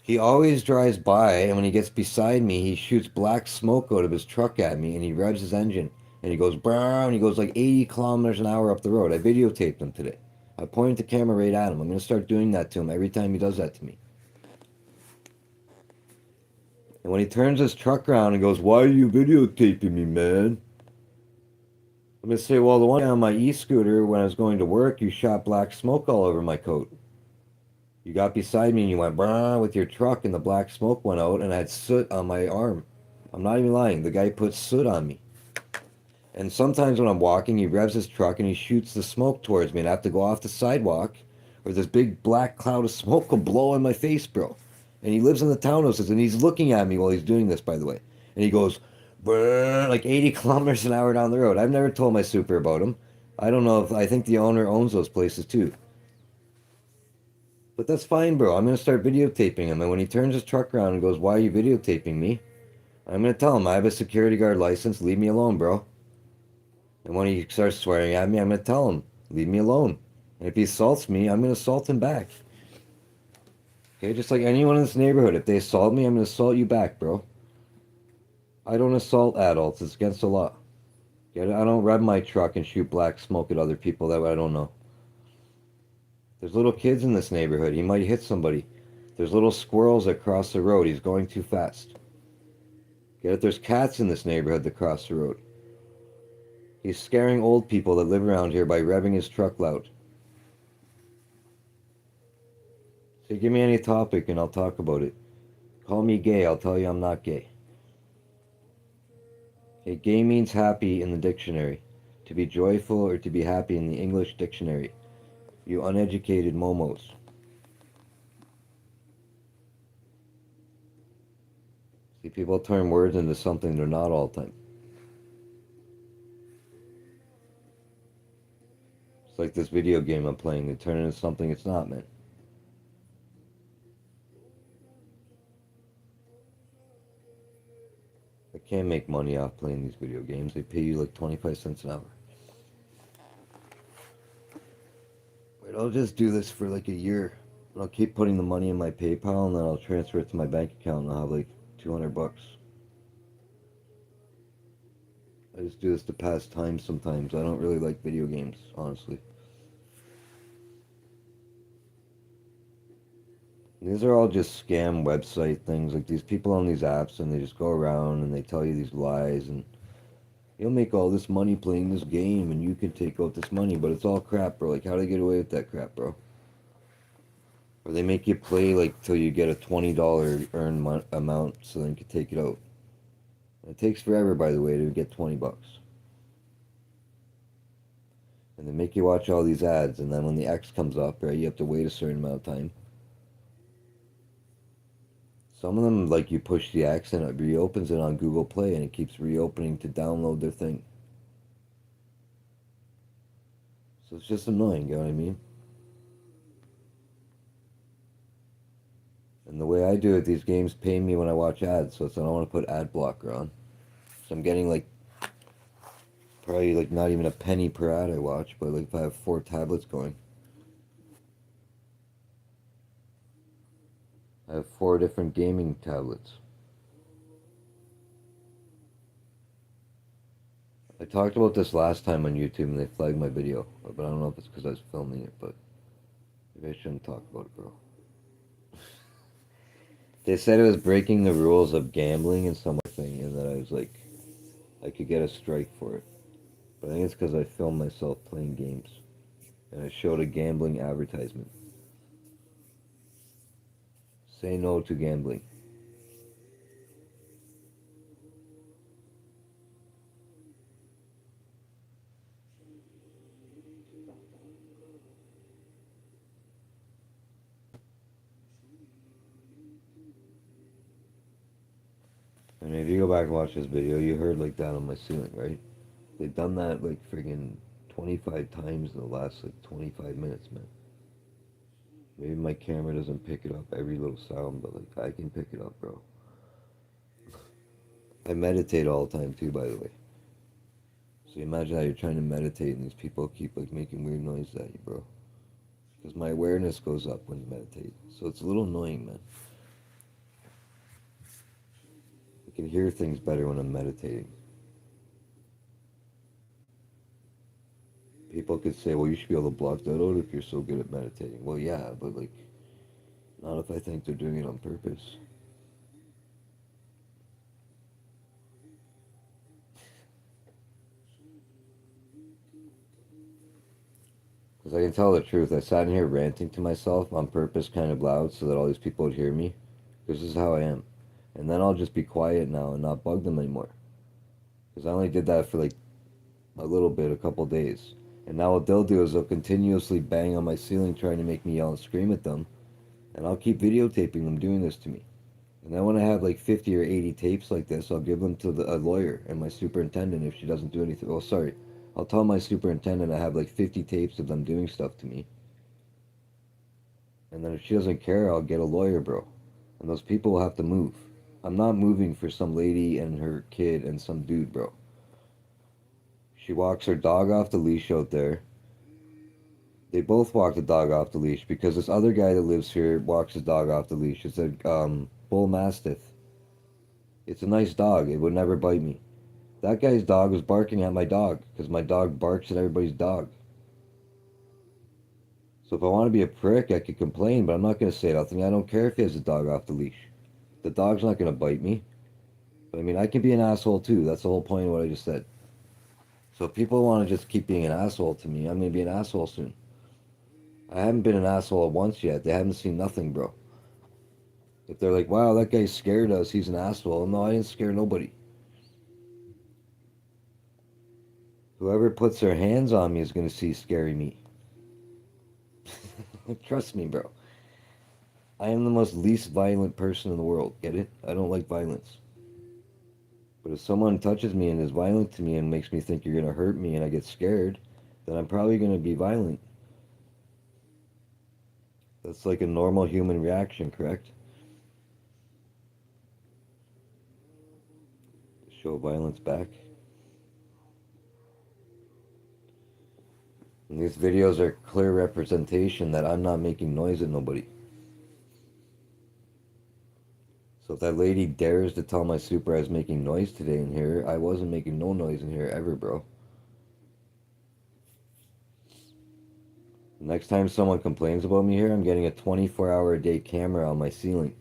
He always drives by, and when he gets beside me, he shoots black smoke out of his truck at me, and he revs his engine, and he goes, brrr, and he goes like 80 kilometers an hour up the road. I videotaped him today. I pointed the camera right at him. I'm going to start doing that to him every time he does that to me. And when he turns his truck around and goes, why are you videotaping me, man? I'm going to say, well, the one day on my e-scooter when I was going to work, you shot black smoke all over my coat. You got beside me and you went brrr with your truck and the black smoke went out and I had soot on my arm. I'm not even lying. The guy put soot on me. And sometimes when I'm walking, he revs his truck and he shoots the smoke towards me and I have to go off the sidewalk or this big black cloud of smoke will blow in my face, bro. And he lives in the townhouses and he's looking at me while he's doing this, by the way. And he goes, brrr, like 80 kilometers an hour down the road. I've never told my super about him. I don't know if, I think the owner owns those places too. But that's fine, bro. I'm going to start videotaping him. And when he turns his truck around and goes, why are you videotaping me? I'm going to tell him, I have a security guard license. Leave me alone, bro. And when he starts swearing at me, I'm going to tell him, leave me alone. And if he assaults me, I'm going to assault him back. Okay, just like anyone in this neighborhood. If they assault me, I'm going to assault you back, bro. I don't assault adults. It's against the law. I don't rev my truck and shoot black smoke at other people that I don't know. There's little kids in this neighborhood. He might hit somebody. There's little squirrels that cross the road. He's going too fast. Get it? There's cats in this neighborhood that cross the road. He's scaring old people that live around here by revving his truck loud. So give me any topic and I'll talk about it. Call me gay. I'll tell you I'm not gay. Okay, gay means happy in the dictionary. To be joyful or to be happy in the English dictionary. You uneducated momos. See, people turn words into something they're not all the time. It's like this video game I'm playing. They turn it into something it's not, man. I can't make money off playing these video games. They pay you like 25 cents an hour. Wait, I'll just do this for like a year. And I'll keep putting the money in my PayPal and then I'll transfer it to my bank account and I'll have like 200 bucks. I just do this to pass time sometimes. I don't really like video games, honestly. These are all just scam website things. Like these people on these apps and they just go around and they tell you these lies and you'll make all this money playing this game and you can take out this money, but it's all crap, bro. Like, how do they get away with that crap, bro? Or they make you play like till you get a $20 earn amount so then you can take it out. It takes forever, by the way, to get 20 bucks. And they make you watch all these ads, and then when the X comes up, right, you have to wait a certain amount of time. Some of them, like, you push the X and it reopens it on Google Play, and it keeps reopening to download their thing. So it's just annoying, you know what I mean? And the way I do it, these games pay me when I watch ads, so I don't want to put ad blocker on. So I'm getting, like, probably, like, not even a penny per ad I watch, but, like, if I have 4 tablets going. I have 4 different gaming tablets. I talked about this last time on YouTube and they flagged my video, but I don't know if it's because I was filming it, but maybe I shouldn't talk about it, bro. They said it was breaking the rules of gambling and some thing, and that I was like, I could get a strike for it. But I think it's because I filmed myself playing games, and I showed a gambling advertisement. Say no to gambling. And if you go back and watch this video, you heard like that on my ceiling, right? They've done that like friggin' 25 times in the last like 25 minutes, man. Maybe my camera doesn't pick it up every little sound, but like I can pick it up, bro. I meditate all the time too, by the way. So imagine how you're trying to meditate and these people keep like making weird noises at you, bro. Because my awareness goes up when you meditate. So it's a little annoying, man. I can hear things better when I'm meditating. People could say, well, you should be able to block that out if you're so good at meditating. Well, yeah, but like, not if I think they're doing it on purpose. Because I can tell the truth. I sat in here ranting to myself on purpose kind of loud so that all these people would hear me. This is how I am. And then I'll just be quiet now and not bug them anymore. Because I only did that for like a little bit, a couple days. And now what they'll do is they'll continuously bang on my ceiling trying to make me yell and scream at them. And I'll keep videotaping them doing this to me. And then when I have like 50 or 80 tapes like this, I'll give them to a lawyer and my superintendent if she doesn't do anything. Oh, sorry. I'll tell my superintendent I have like 50 tapes of them doing stuff to me. And then if she doesn't care, I'll get a lawyer, bro. And those people will have to move. I'm not moving for some lady and her kid and some dude, bro. She walks her dog off the leash out there. They both walk the dog off the leash because this other guy that lives here walks his dog off the leash. It's a bull mastiff. It's a nice dog. It would never bite me. That guy's dog was barking at my dog because my dog barks at everybody's dog. So if I want to be a prick, I could complain, but I'm not going to say nothing. I don't care if he has a dog off the leash. The dog's not going to bite me. But I mean, I can be an asshole too. That's the whole point of what I just said. So if people want to just keep being an asshole to me, I'm going to be an asshole soon. I haven't been an asshole once yet. They haven't seen nothing, bro. If they're like, wow, that guy scared us, he's an asshole. No, I didn't scare nobody. Whoever puts their hands on me is going to see scary me. Trust me, bro. I am the most least violent person in the world. Get it? I don't like violence. But if someone touches me and is violent to me and makes me think you're going to hurt me and I get scared, then I'm probably going to be violent. That's like a normal human reaction, correct? Show violence back. And these videos are clear representation that I'm not making noise at nobody. So if that lady dares to tell my super I was making noise today in here, I wasn't making no noise in here ever, bro. Next time someone complains about me here, I'm getting a 24-hour-a-day camera on my ceiling.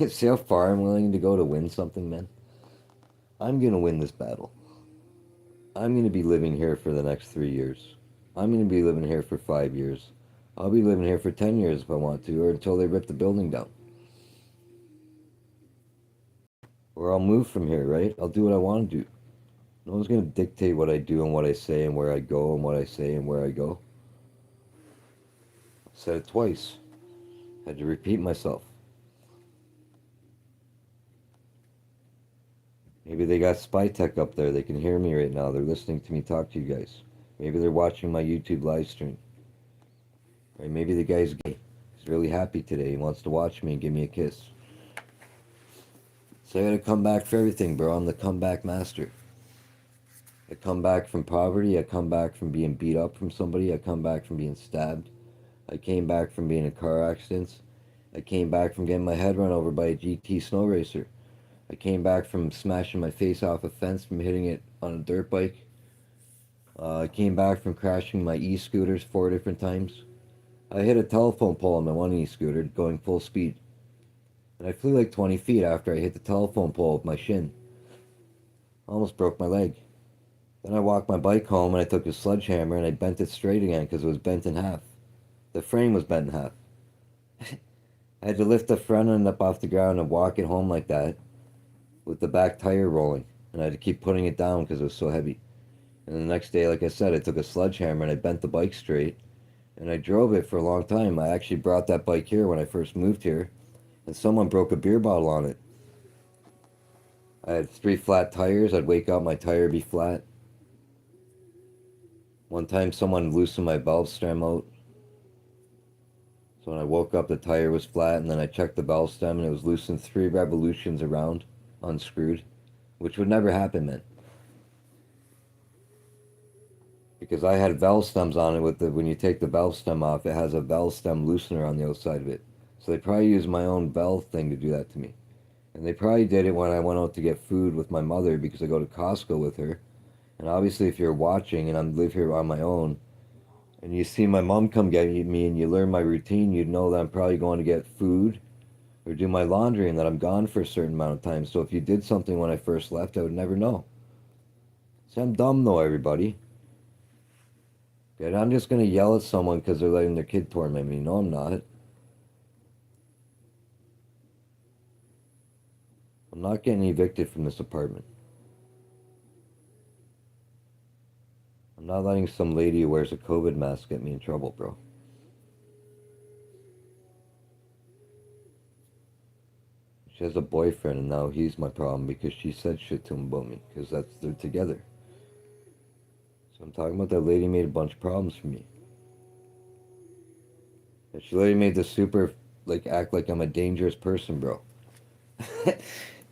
See how far I'm willing to go to win something, man? I'm gonna win this battle. I'm gonna be living here for the next 3 years. I'm gonna be living here for 5 years. I'll be living here for 10 years if I want to, or until they rip the building down. Or I'll move from here, right? I'll do what I want to do. No one's gonna dictate what I do and what I say and where I go and what I say and where I go. I said it twice. Had to repeat myself. Maybe they got spy tech up there. They can hear me right now. They're listening to me talk to you guys. Maybe they're watching my YouTube live stream. Right? Maybe the guy's gay. He's really happy today. He wants to watch me and give me a kiss. So I gotta come back for everything, bro. I'm the comeback master. I come back from poverty. I come back from being beat up from somebody. I come back from being stabbed. I came back from being in car accidents. I came back from getting my head run over by a GT snow racer. I came back from smashing my face off a fence from hitting it on a dirt bike. I came back from crashing my e-scooters 4 different times. I hit a telephone pole on my one e-scooter going full speed. And I flew like 20 feet after I hit the telephone pole with my shin. I almost broke my leg. Then I walked my bike home and I took a sledgehammer and I bent it straight again because it was bent in half. The frame was bent in half. I had to lift the front end up off the ground and walk it home like that with the back tire rolling. And I had to keep putting it down because it was so heavy. And the next day, like I said, I took a sledgehammer and I bent the bike straight. And I drove it for a long time. I actually brought that bike here when I first moved here. And someone broke a beer bottle on it. I had 3 flat tires. I'd wake up, my tire be flat. One time someone loosened my valve stem out. So when I woke up, the tire was flat, and then I checked the valve stem, and it was loosened 3 revolutions around, unscrewed, which would never happen, man. Because I had valve stems on it with when you take the valve stem off, it has a valve stem loosener on the outside of it. So they probably used my own valve thing to do that to me. And they probably did it when I went out to get food with my mother because I go to Costco with her. And obviously, if you're watching and I live here on my own, and you see my mom come get me and you learn my routine, you'd know that I'm probably going to get food or do my laundry and that I'm gone for a certain amount of time. So if you did something when I first left, I would never know. See, I'm dumb though, everybody. And I'm just going to yell at someone because they're letting their kid torment me. No, I'm not. I'm not getting evicted from this apartment. I'm not letting some lady who wears a COVID mask get me in trouble, bro. She has a boyfriend, and now he's my problem because she said shit to him about me because they're together. So I'm talking about that lady made a bunch of problems for me. And she literally made the super, like, act like I'm a dangerous person, bro.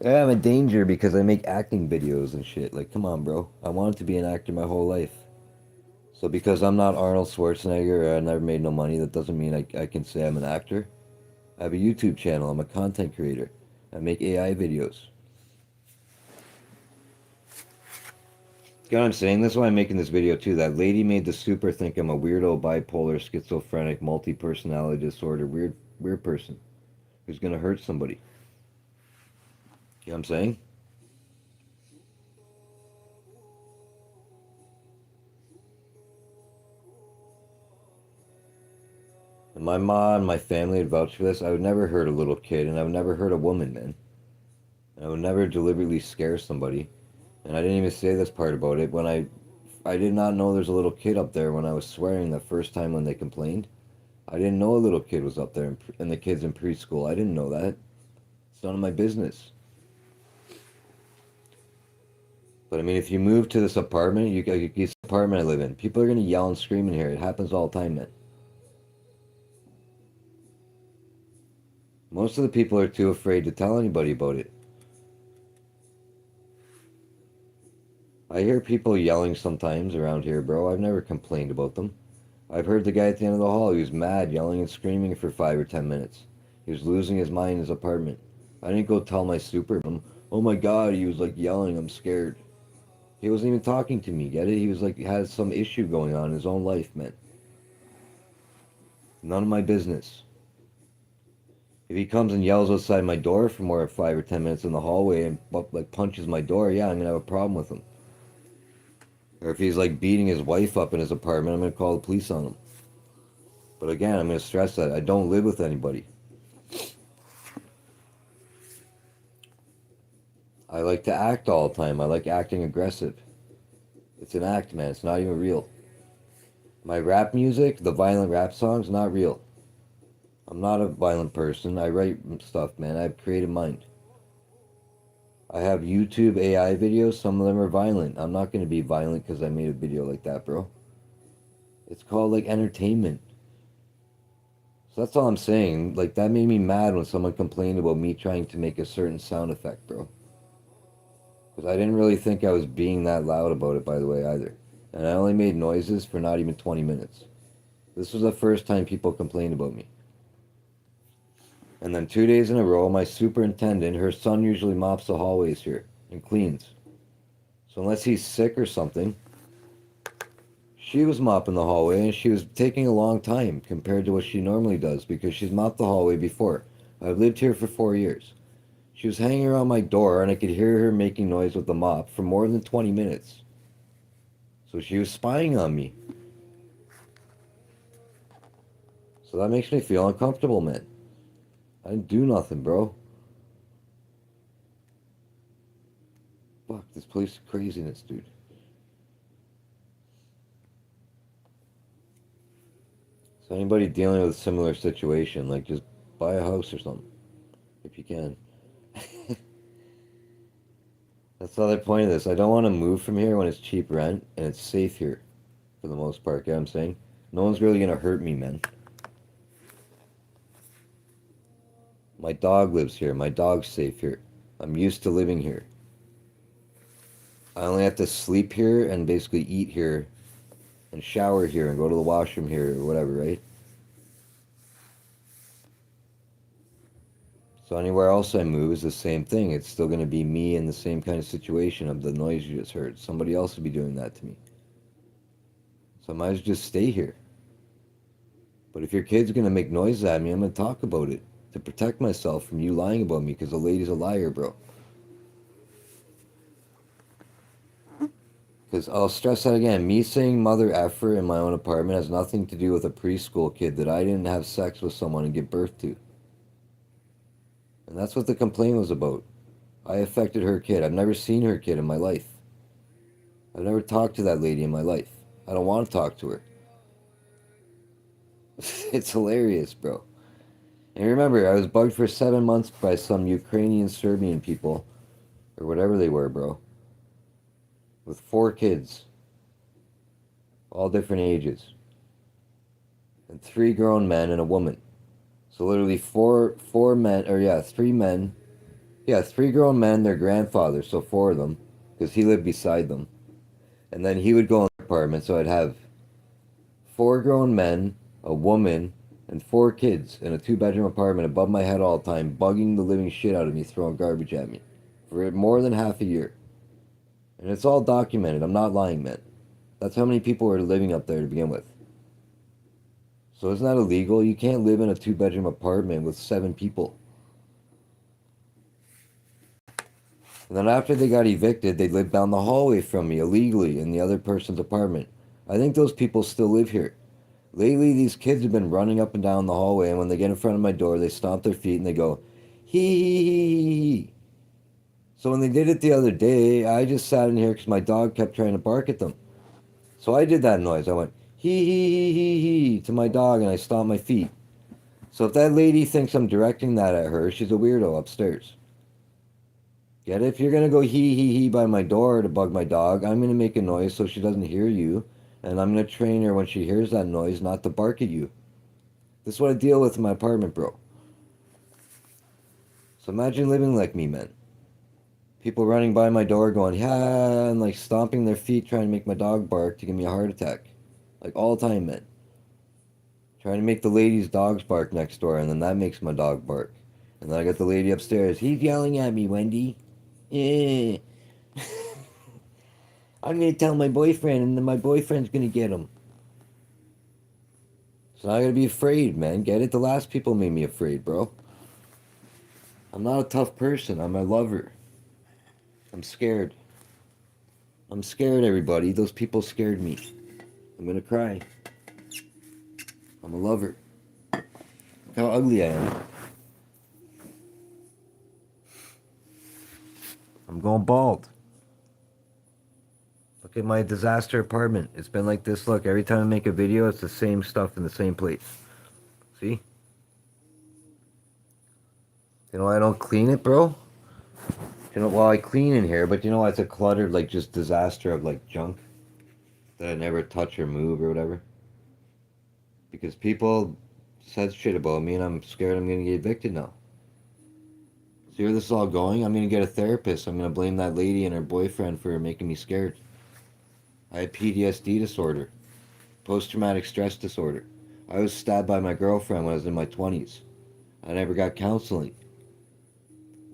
Yeah, I'm a danger because I make acting videos and shit. Like, come on, bro. I wanted to be an actor my whole life. So because I'm not Arnold Schwarzenegger or I never made no money, that doesn't mean I can say I'm an actor. I have a YouTube channel. I'm a content creator. I make AI videos. You know what I'm saying? That's why I'm making this video too. That lady made the super think I'm a weirdo, bipolar, schizophrenic, multi-personality disorder, weird person who's gonna hurt somebody. You know what I'm saying? And my mom, my family would vouch for this. I would never hurt a little kid, and I would never hurt a woman, man. And I would never deliberately scare somebody. And I didn't even say this part about it. When I did not know there's a little kid up there when I was swearing the first time when they complained. I didn't know a little kid was up there and the kid's in preschool. I didn't know that. It's none of my business. But I mean, if you move to this apartment, this apartment I live in, people are gonna yell and scream in here. It happens all the time, man. Most of the people are too afraid to tell anybody about it. I hear people yelling sometimes around here, bro. I've never complained about them. I've heard the guy at the end of the hall. He was mad, yelling and screaming for 5 or 10 minutes. He was losing his mind in his apartment. I didn't go tell my super. Oh my god, he was like yelling. I'm scared. He wasn't even talking to me. Get it? He was like had some issue going on in his own life, man. None of my business. If he comes and yells outside my door for more than 5 or 10 minutes in the hallway and like punches my door, yeah, I'm gonna have a problem with him. Or if he's like beating his wife up in his apartment, I'm gonna call the police on him. But again, I'm gonna stress that I don't live with anybody. I like to act all the time. I like acting aggressive. It's an act, man. It's not even real. My rap music, the violent rap songs, not real. I'm not a violent person. I write stuff, man. I have creative mind. I have YouTube AI videos. Some of them are violent. I'm not going to be violent because I made a video like that, bro. It's called, like, entertainment. So that's all I'm saying. Like, that made me mad when someone complained about me trying to make a certain sound effect, bro. Because I didn't really think I was being that loud about it, by the way, either. And I only made noises for not even 20 minutes. This was the first time people complained about me. And then 2 days in a row, my superintendent, her son usually mops the hallways here and cleans. So unless he's sick or something, she was mopping the hallway and she was taking a long time compared to what she normally does because she's mopped the hallway before. I've lived here for 4 years. She was hanging around my door and I could hear her making noise with the mop for more than 20 minutes. So she was spying on me. So that makes me feel uncomfortable, man. I didn't do nothing, bro. Fuck, this place is craziness, dude. So anybody dealing with a similar situation, like just buy a house or something, if you can. That's the other point of this. I don't want to move from here when it's cheap rent and it's safe here for the most part. You know what I'm saying? No one's really gonna hurt me, man. My dog lives here. My dog's safe here. I'm used to living here. I only have to sleep here and basically eat here and shower here and go to the washroom here or whatever, right? So anywhere else I move is the same thing. It's still going to be me in the same kind of situation of the noise you just heard. Somebody else would be doing that to me. So I might as well just stay here. But if your kid's going to make noise at me, I'm going to talk about it to protect myself from you lying about me because the lady's a liar, bro. Because I'll stress that again. Me saying mother effer in my own apartment has nothing to do with a preschool kid that I didn't have sex with someone and give birth to. And that's what the complaint was about. I affected her kid. I've never seen her kid in my life. I've never talked to that lady in my life. I don't want to talk to her. It's hilarious, bro. And remember, I was bugged for 7 months by some Ukrainian Serbian people, or whatever they were, bro. With 4 kids. All different ages. And 3 grown men and a woman. So literally four men, or yeah, 3 men. Yeah, 3 grown men, their grandfather, so 4 of them, because he lived beside them. And then he would go in the apartment, so I'd have 4 grown men, a woman, and 4 kids in a 2-bedroom apartment above my head all the time, bugging the living shit out of me, throwing garbage at me for more than half a year. And it's all documented. I'm not lying, man. That's how many people were living up there to begin with. So isn't that illegal? You can't live in a 2-bedroom apartment with 7 people. And then after they got evicted, they lived down the hallway from me illegally in the other person's apartment. I think those people still live here. Lately, these kids have been running up and down the hallway, and when they get in front of my door, they stomp their feet and they go, hee hee hee hee hee. So when they did it the other day, I just sat in here because my dog kept trying to bark at them. So I did that noise. I went, hee hee hee hee hee to my dog, and I stomped my feet. So if that lady thinks I'm directing that at her, she's a weirdo upstairs. Get it? If you're going to go hee hee hee by my door to bug my dog, I'm going to make a noise so she doesn't hear you. And I'm going to train her when she hears that noise not to bark at you. This is what I deal with in my apartment, bro. So imagine living like me, man. People running by my door going, yeah, and like stomping their feet trying to make my dog bark to give me a heart attack. Like all the time, man. Trying to make the lady's dogs bark next door, and then that makes my dog bark. And then I got the lady upstairs. He's yelling at me, Wendy. Eh. I'm going to tell my boyfriend, and then my boyfriend's going to get him. So now I got to be afraid, man. Get it? The last people made me afraid, bro. I'm not a tough person. I'm a lover. I'm scared. I'm scared, everybody. Those people scared me. I'm going to cry. I'm a lover. Look how ugly I am. I'm going bald. Look at my disaster apartment. It's been like this. Look, every time I make a video, it's the same stuff in the same place. See? You know why I don't clean it, bro? You know, well, I clean in here, but you know why it's a cluttered, like, just disaster of, like, junk that I never touch or move or whatever? Because people said shit about me, and I'm scared I'm gonna get evicted now. See where this is all going? I'm gonna get a therapist. I'm gonna blame that lady and her boyfriend for making me scared. I had PTSD disorder, post-traumatic stress disorder. I was stabbed by my girlfriend when I was in my 20s. I never got counseling.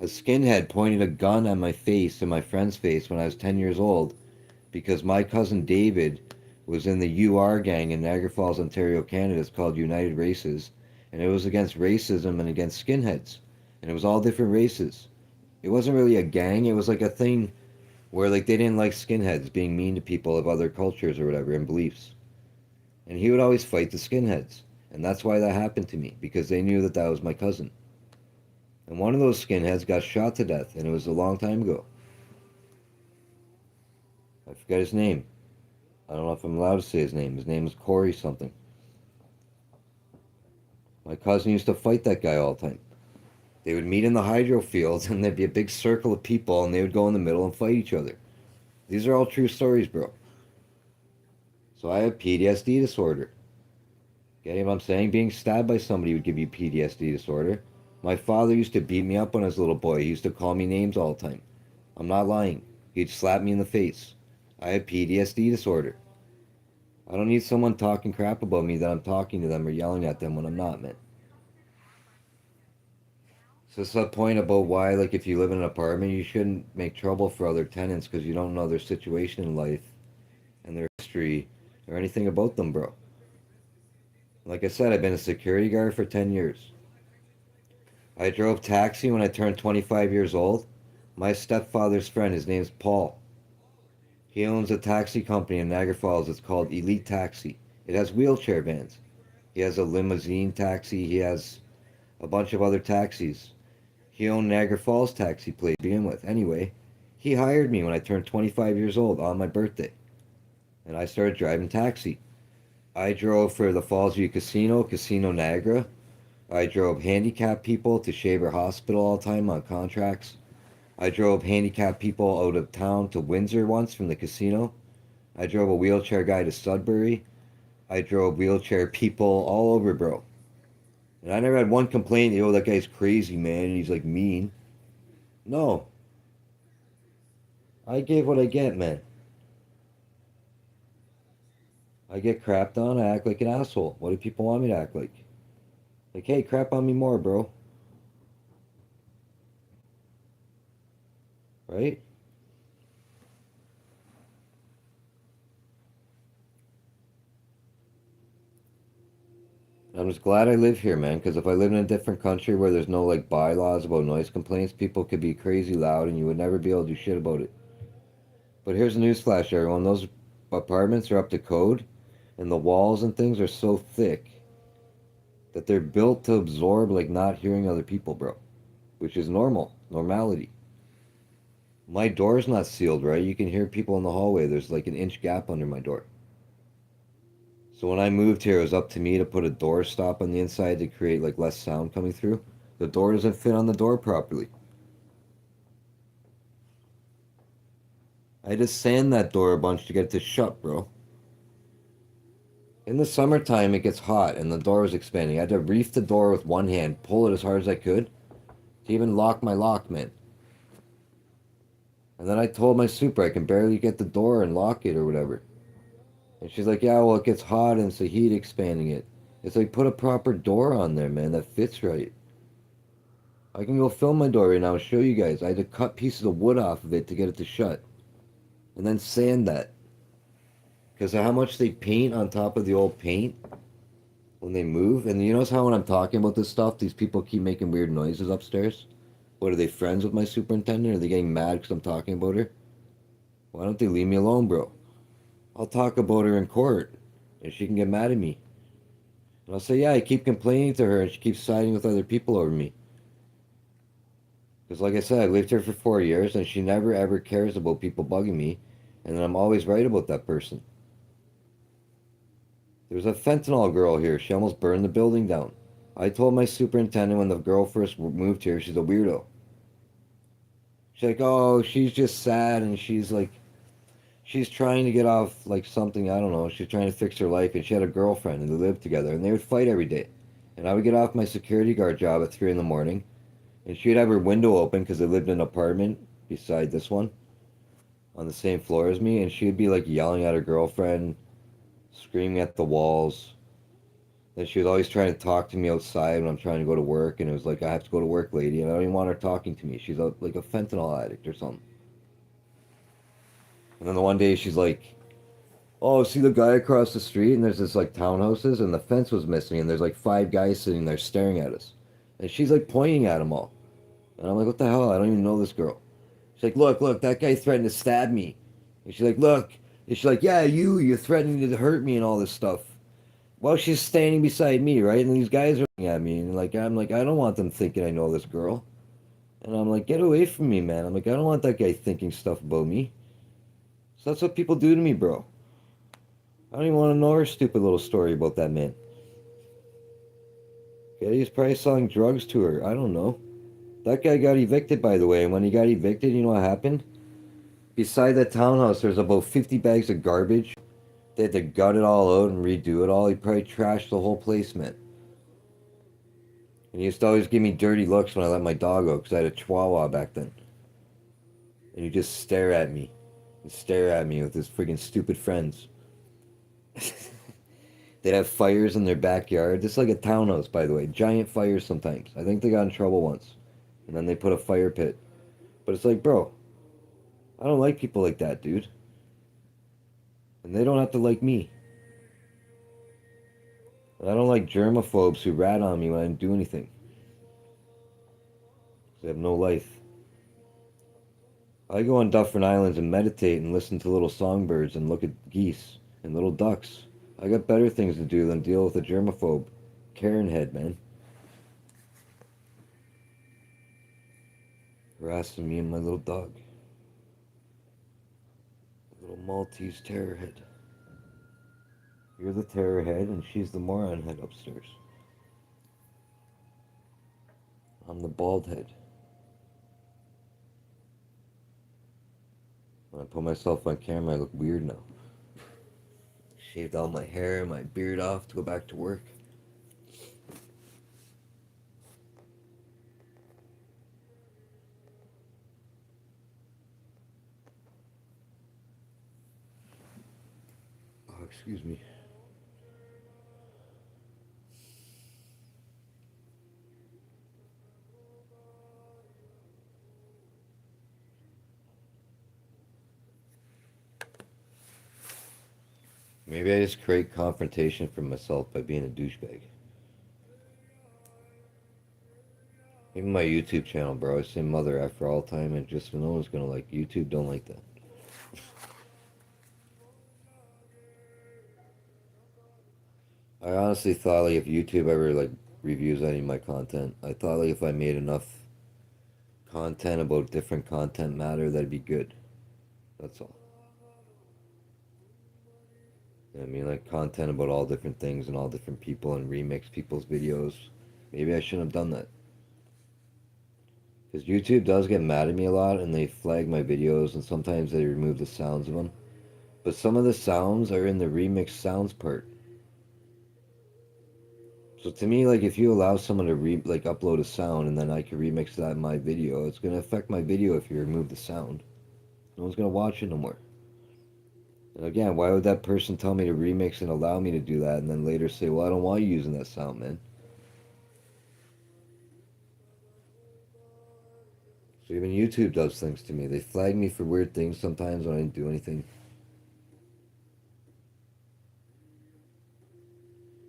A skinhead pointed a gun at my face and my friend's face when I was 10 years old because my cousin David was in the UR gang in Niagara Falls, Ontario, Canada. It's called United Races. And it was against racism and against skinheads. And it was all different races. It wasn't really a gang. It was like a thing where like they didn't like skinheads being mean to people of other cultures or whatever and beliefs. And he would always fight the skinheads. And that's why that happened to me, because they knew that that was my cousin. And one of those skinheads got shot to death, and it was a long time ago. I forget his name. I don't know if I'm allowed to say his name. His name is Corey something. My cousin used to fight that guy all the time. They would meet in the hydro fields, and there'd be a big circle of people, and they would go in the middle and fight each other. These are all true stories, bro. So I have PTSD disorder. Getting what I'm saying? Being stabbed by somebody would give you PTSD disorder. My father used to beat me up when I was a little boy. He used to call me names all the time. I'm not lying. He'd slap me in the face. I have PTSD disorder. I don't need someone talking crap about me that I'm talking to them or yelling at them when I'm not, man. So it's that point about why, like, if you live in an apartment, you shouldn't make trouble for other tenants because you don't know their situation in life and their history or anything about them, bro. Like I said, I've been a security guard for 10 years. I drove taxi when I turned 25 years old. My stepfather's friend, his name's Paul. He owns a taxi company in Niagara Falls. It's called Elite Taxi. It has wheelchair vans. He has a limousine taxi. He has a bunch of other taxis. He owned Niagara Falls taxi plate to begin with. Anyway, he hired me when I turned 25 years old on my birthday. And I started driving taxi. I drove for the Fallsview Casino, Casino Niagara. I drove handicapped people to Shaver Hospital all the time on contracts. I drove handicapped people out of town to Windsor once from the casino. I drove a wheelchair guy to Sudbury. I drove wheelchair people all over, bro. And I never had one complaint, yo, that guy's crazy, man, and he's like mean. No. I gave what I get, man. I get crapped on, I act like an asshole. What do people want me to act like? Like, hey, crap on me more, bro. Right? I'm just glad I live here, man, because if I lived in a different country where there's no, like, bylaws about noise complaints, people could be crazy loud and you would never be able to do shit about it. But here's a newsflash, everyone. Those apartments are up to code, and the walls and things are so thick that they're built to absorb, like, not hearing other people, bro. Which is normal. Normality. My door's not sealed, right? You can hear people in the hallway. There's, like, an inch gap under my door. So when I moved here, it was up to me to put a door stop on the inside to create, like, less sound coming through. The door doesn't fit on the door properly. I just sand that door a bunch to get it to shut, bro. In the summertime, it gets hot and the door was expanding. I had to reef the door with one hand, pull it as hard as I could to even lock my lock, man. And then I told my super I can barely get the door and lock it or whatever. And she's like, yeah, well, it gets hot and it's the heat expanding it. It's like, put a proper door on there, man, that fits right. I can go film my door right now and show you guys. I had to cut pieces of wood off of it to get it to shut. And then sand that. Because of how much they paint on top of the old paint when they move. And you notice how when I'm talking about this stuff, these people keep making weird noises upstairs? What, are they friends with my superintendent? Are they getting mad because I'm talking about her? Why don't they leave me alone, bro? I'll talk about her in court, and she can get mad at me. And I'll say, yeah, I keep complaining to her, and she keeps siding with other people over me. Because like I said, I've lived here for 4 years, and she never ever cares about people bugging me, and then I'm always right about that person. There's a fentanyl girl here. She almost burned the building down. I told my superintendent when the girl first moved here, she's a weirdo. She's like, oh, she's just sad, and she's like, she's trying to get off, like, something, I don't know. She's trying to fix her life, and she had a girlfriend, and they lived together, and they would fight every day. And I would get off my security guard job at 3 in the morning, and she'd have her window open because they lived in an apartment beside this one on the same floor as me, and she'd be, like, yelling at her girlfriend, screaming at the walls. Then she was always trying to talk to me outside when I'm trying to go to work, and it was like, I have to go to work, lady, and I don't even want her talking to me. She's like a fentanyl addict or something. And then the one day she's like, oh, see the guy across the street, and there's this like townhouses, and the fence was missing, and there's like 5 guys sitting there staring at us. And she's like pointing at them all. And I'm like, what the hell? I don't even know this girl. She's like, look, that guy threatened to stab me. And she's like, look. And she's like, yeah, you're threatening to hurt me and all this stuff. Well, she's standing beside me, right? And these guys are looking at me, and like, I'm like, I don't want them thinking I know this girl. And I'm like, get away from me, man. I'm like, I don't want that guy thinking stuff about me. So that's what people do to me, bro. I don't even want to know her stupid little story about that man. Okay, he's probably selling drugs to her. I don't know. That guy got evicted, by the way, and when he got evicted, you know what happened? Beside that townhouse, there's about 50 bags of garbage. They had to gut it all out and redo it all. He probably trashed the whole place, man. And he used to always give me dirty looks when I let my dog out, because I had a Chihuahua back then. And he'd just stare at me. And stare at me with his friggin' stupid friends. They'd have fires in their backyard, just like a townhouse, by the way. Giant fires sometimes. I think they got in trouble once. And then they put a fire pit. But it's like, bro, I don't like people like that, dude. And they don't have to like me. And I don't like germaphobes who rat on me when I didn't do anything. They have no life. I go on different islands and meditate and listen to little songbirds and look at geese and little ducks. I got better things to do than deal with a germaphobe. Karen head, man. Harassing me and my little dog. Little Maltese terror head. You're the terror head and she's the moron head upstairs. I'm the bald head. When I put myself on camera, I look weird now. Shaved all my hair and my beard off to go back to work. Oh, excuse me. Maybe I just create confrontation for myself by being a douchebag. Even my YouTube channel, bro, I say mother after all time, and just no one's gonna like YouTube. Don't like that. I honestly thought like if YouTube ever like reviews any of my content, I thought like if I made enough content about different content matter, that'd be good. That's all. You know what I mean, like content about all different things and all different people and remix people's videos. Maybe I shouldn't have done that. Because YouTube does get mad at me a lot and they flag my videos and sometimes they remove the sounds of them. But some of the sounds are in the remix sounds part. So to me, like if you allow someone to like upload a sound and then I can remix that in my video, it's gonna affect my video if you remove the sound. No one's gonna watch it no more. And again, why would that person tell me to remix and allow me to do that and then later say, well, I don't want you using that sound, man? So even YouTube does things to me. They flag me for weird things sometimes when I didn't do anything.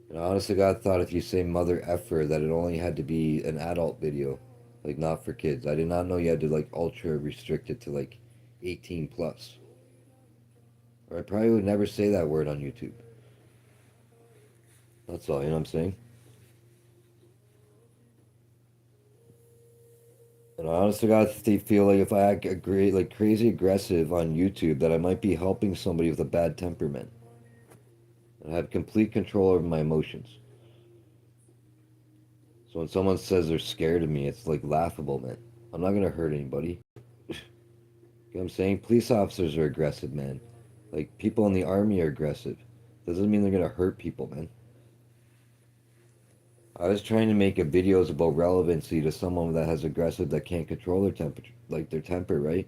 And I honestly God thought if you say mother effer that it only had to be an adult video, like not for kids. I did not know you had to like ultra restrict it to like 18 plus. Or I probably would never say that word on YouTube. That's all, you know what I'm saying? And I honestly God feel like if I act like crazy aggressive on YouTube that I might be helping somebody with a bad temperament. And I have complete control over my emotions. So when someone says they're scared of me, it's like laughable, man. I'm not gonna hurt anybody. You know what I'm saying? Police officers are aggressive, man. Like people in the army are aggressive. Doesn't mean they're gonna hurt people, man. I was trying to make a videos about relevancy to someone that has aggressive that can't control their temperature, like their temper, right?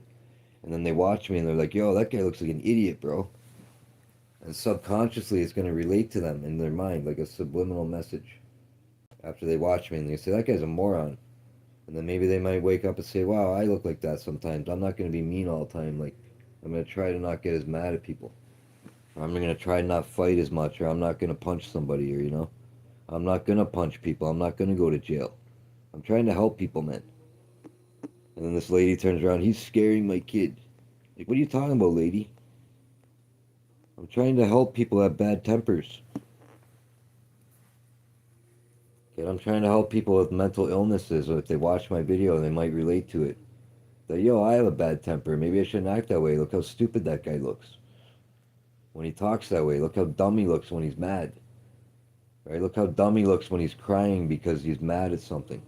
And then they watch me and they're like, "Yo, that guy looks like an idiot, bro." And subconsciously, it's gonna relate to them in their mind, like a subliminal message. After they watch me and they say, "That guy's a moron," and then maybe they might wake up and say, "Wow, I look like that sometimes. I'm not gonna be mean all the time. Like, I'm gonna try to not get as mad at people. Or I'm gonna try to not fight as much, or I'm not gonna punch somebody, or you know." I'm not gonna punch people. I'm not gonna go to jail. I'm trying to help people, man. And then this lady turns around. He's scaring my kid. Like, what are you talking about, lady? I'm trying to help people have bad tempers. Okay, I'm trying to help people with mental illnesses. Or if they watch my video, they might relate to it. That, yo, I have a bad temper. Maybe I shouldn't act that way. Look how stupid that guy looks when he talks that way. Look how dumb he looks when he's mad. Right? Look how dumb he looks when he's crying because he's mad at something.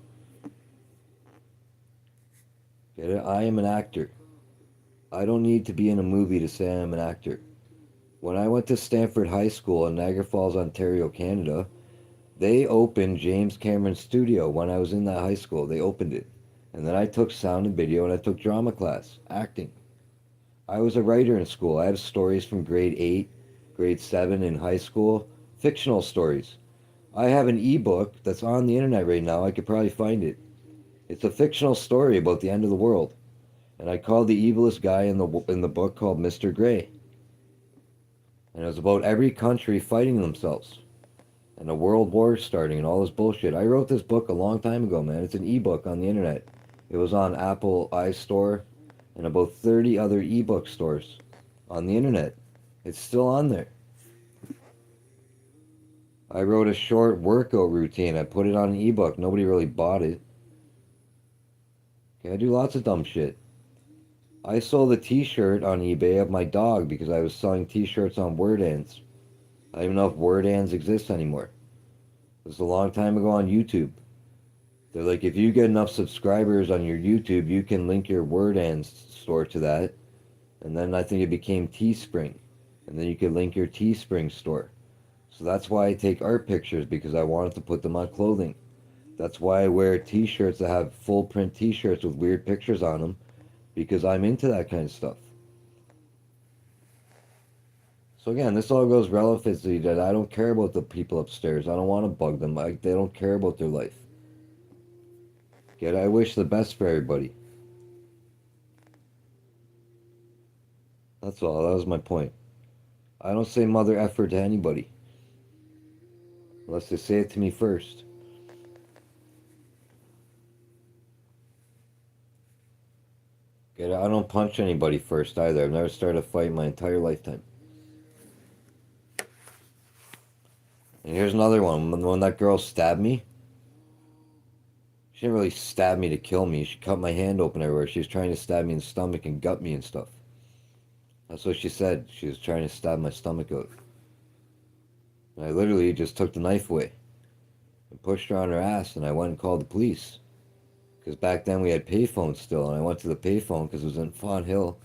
Get it? I am an actor. I don't need to be in a movie to say I'm an actor. When I went to Stanford High School in Niagara Falls, Ontario, Canada, they opened James Cameron's studio when I was in that high school. They opened it. And then I took sound and video and I took drama class, acting. I was a writer in school. I have stories from grade 8, grade 7 in high school, fictional stories. I have an ebook that's on the internet right now. I could probably find it. It's a fictional story about the end of the world. And I called the evilest guy in the book called Mr. Gray. And it was about every country fighting themselves and a world war starting and all this bullshit. I wrote this book a long time ago, man. It's an ebook on the internet. It was on Apple iStore and about 30 other ebook stores on the internet. It's still on there. I wrote a short workout routine. I put it on an ebook. Nobody really bought it. Okay, I do lots of dumb shit. I sold a t-shirt on eBay of my dog because I was selling t-shirts on WordAns. I don't even know if WordAns exists anymore. It was a long time ago on YouTube. They're like, if you get enough subscribers on your YouTube, you can link your WordAns store to that. And then I think it became Teespring. And then you could link your Teespring store. So that's why I take art pictures, because I wanted to put them on clothing. That's why I wear t-shirts that have full print t-shirts with weird pictures on them, because I'm into that kind of stuff. So again, this all goes relevancy that I don't care about the people upstairs. I don't want to bug them. They don't care about their life. Get it? I wish the best for everybody. That's all. That was my point. I don't say mother effer to anybody. Unless they say it to me first. Get it? I don't punch anybody first either. I've never started a fight in my entire lifetime. And here's another one. When that girl stabbed me, she didn't really stab me to kill me. She cut my hand open everywhere. She was trying to stab me in the stomach and gut me and stuff. That's what she said. She was trying to stab my stomach out. And I literally just took the knife away and pushed her on her ass, and I went and called the police. Because back then we had payphones still, and I went to the payphone because it was in Fawn Hill.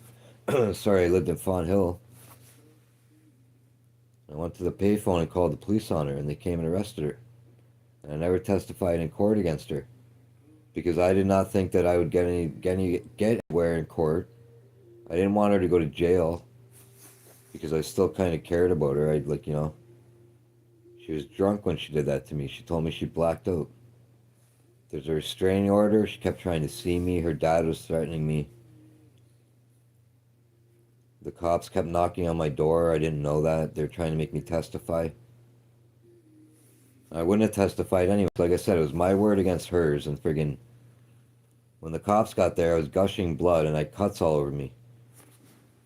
Sorry, I lived in Fawn Hill. I went to the payphone and called the police on her, and they came and arrested her. And I never testified in court against her because I did not think that I would get anywhere in court. I didn't want her to go to jail because I still kind of cared about her. She was drunk when she did that to me. She told me she blacked out. There's a restraining order. She kept trying to see me. Her dad was threatening me. The cops kept knocking on my door. I didn't know that. They're trying to make me testify. I wouldn't have testified anyway. Like I said, it was my word against hers, and friggin' when the cops got there, I was gushing blood and I had cuts all over me.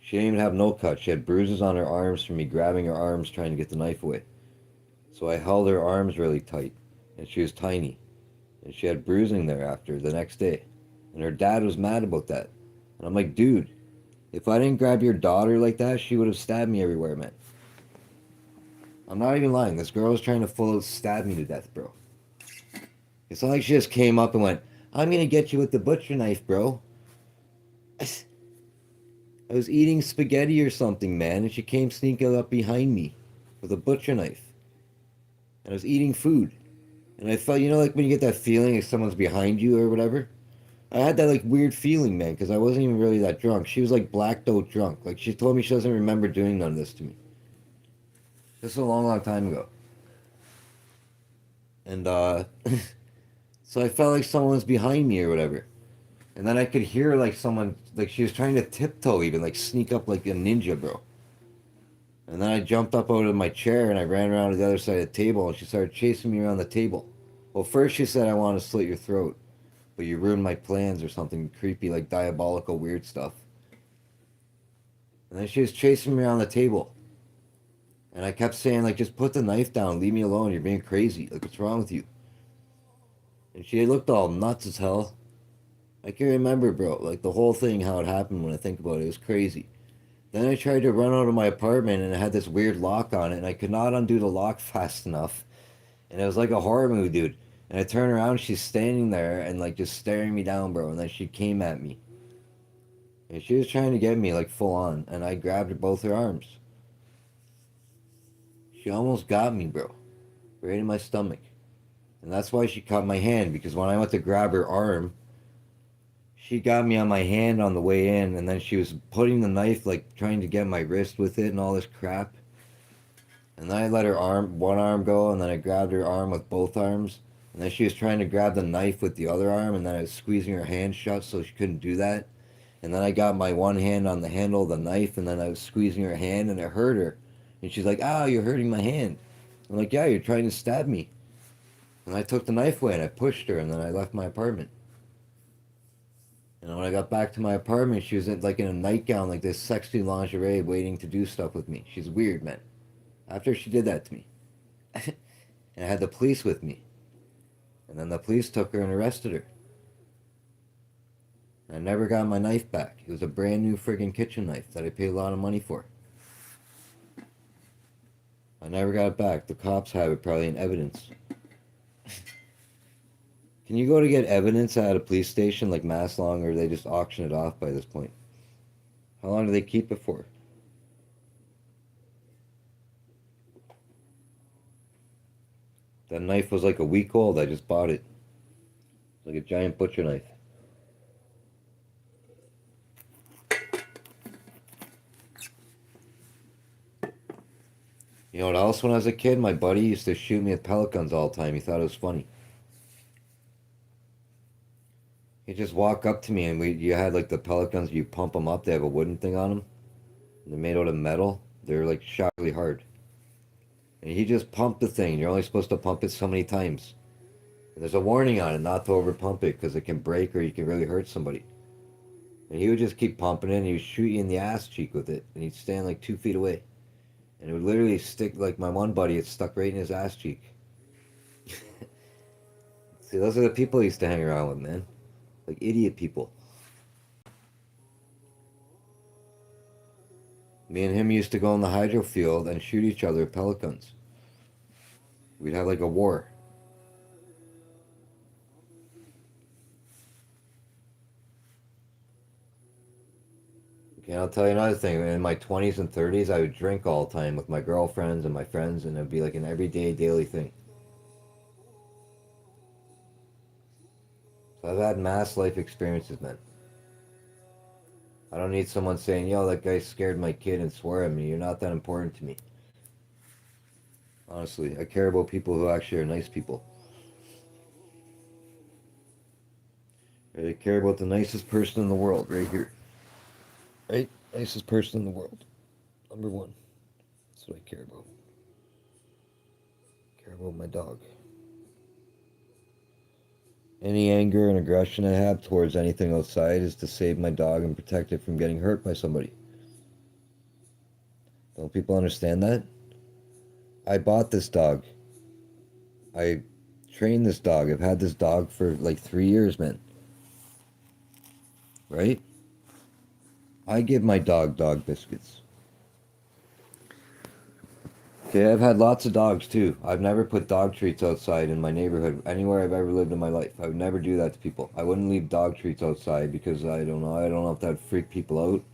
She didn't even have no cuts. She had bruises on her arms from me grabbing her arms trying to get the knife away. So I held her arms really tight, and she was tiny. And she had bruising there after the next day. And her dad was mad about that. And I'm like, dude, if I didn't grab your daughter like that, she would have stabbed me everywhere, man. I'm not even lying. This girl was trying to full stab me to death, bro. It's not like she just came up and went, I'm going to get you with the butcher knife, bro. I was eating spaghetti or something, man, and she came sneaking up behind me with a butcher knife. And I was eating food. And I felt, like when you get that feeling like someone's behind you or whatever? I had that, like, weird feeling, man, because I wasn't even really that drunk. She was, like, blacked out drunk. Like, she told me she doesn't remember doing none of this to me. This was a long, long time ago. And, so I felt like someone was behind me or whatever. And then I could hear, like, someone, like, she was trying to tiptoe even, like, sneak up like a ninja, bro. And then I jumped up out of my chair and I ran around to the other side of the table and she started chasing me around the table. Well, first she said, I want to slit your throat, but you ruined my plans or something creepy, like diabolical, weird stuff. And then she was chasing me around the table. And I kept saying, like, just put the knife down, leave me alone, you're being crazy. Like, what's wrong with you? And she looked all nuts as hell. I can remember, bro, like, the whole thing, how it happened when I think about it. It was crazy. Then I tried to run out of my apartment and it had this weird lock on it and I could not undo the lock fast enough. And it was like a horror movie, dude. And I turned around, she's standing there and like just staring me down, bro. And then she came at me. And she was trying to get me like full on, and I grabbed her both her arms. She almost got me, bro. Right in my stomach. And that's why she caught my hand, because when I went to grab her arm, she got me on my hand on the way in, and then she was putting the knife, like trying to get my wrist with it and all this crap. And then I let her one arm go, and then I grabbed her arm with both arms. And then she was trying to grab the knife with the other arm, and then I was squeezing her hand shut so she couldn't do that. And then I got my one hand on the handle of the knife, and then I was squeezing her hand, and it hurt her. And she's like, "Ah, you're hurting my hand." I'm like, "Yeah, you're trying to stab me." And I took the knife away, and I pushed her, and then I left my apartment. And when I got back to my apartment, she was in a nightgown, like this sexy lingerie, waiting to do stuff with me. She's weird, man. After she did that to me. And I had the police with me. And then the police took her and arrested her. I never got my knife back. It was a brand new friggin' kitchen knife that I paid a lot of money for. I never got it back. The cops have it probably in evidence. Can you go to get evidence at a police station like Maslong, or they just auction it off by this point? How long do they keep it for? That knife was like a week old. I just bought it. It's like a giant butcher knife. You know what else? When I was a kid, my buddy used to shoot me with pellet guns all the time. He thought it was funny. He'd just walk up to me, and you had like the pellet guns, you pump them up. They have a wooden thing on them. They're made out of metal. They're like shockingly hard. And he just pumped the thing. You're only supposed to pump it so many times. And there's a warning on it not to over pump it, because it can break or you can really hurt somebody. And he would just keep pumping it, and he would shoot you in the ass cheek with it. And he'd stand like 2 feet away. And it would literally stick, like my one buddy, it stuck right in his ass cheek. See, those are the people I used to hang around with, man. Like idiot people. Me and him used to go in the hydro field and shoot each other with pellet guns. We'd have like a war. Okay, I'll tell you another thing. In my 20s and 30s, I would drink all the time with my girlfriends and my friends, and it'd be like an everyday, daily thing. So I've had mass life experiences, man. I don't need someone saying, "Yo, that guy scared my kid and swore at me." You're not that important to me. Honestly, I care about people who actually are nice people. I care about the nicest person in the world right here. Right? Nicest person in the world. Number one. That's what I care about. I care about my dog. Any anger and aggression I have towards anything outside is to save my dog and protect it from getting hurt by somebody. Don't people understand that? I bought this dog. I trained this dog. I've had this dog for like 3 years, man. Right? I give my dog biscuits. Okay, I've had lots of dogs too. I've never put dog treats outside in my neighborhood, anywhere I've ever lived in my life. I would never do that to people. I wouldn't leave dog treats outside because I don't know if that would freak people out.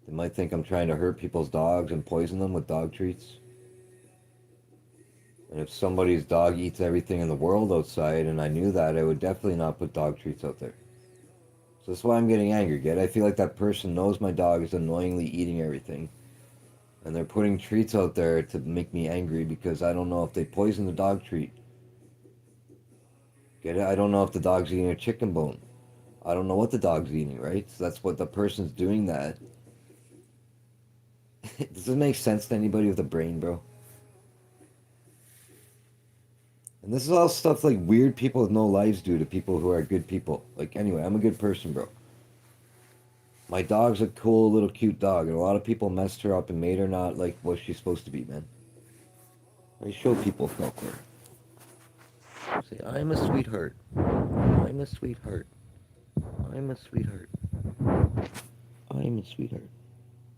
They might think I'm trying to hurt people's dogs and poison them with dog treats. And if somebody's dog eats everything in the world outside and I knew that, I would definitely not put dog treats out there. So that's why I'm getting angry, Get? I feel like that person knows my dog is annoyingly eating everything. And they're putting treats out there to make me angry because I don't know if they poison the dog treat. Get it? I don't know if the dog's eating a chicken bone. I don't know what the dog's eating, right? So that's what the person's doing that. Does this make sense to anybody with a brain, bro? And this is all stuff like weird people with no lives do to people who are good people. Like, anyway, I'm a good person, bro. My dog's a cool little cute dog, and a lot of people messed her up and made her not like what she's supposed to be, man. I show people Falkor. Say, I'm a sweetheart. I'm a sweetheart. I'm a sweetheart. I'm a sweetheart.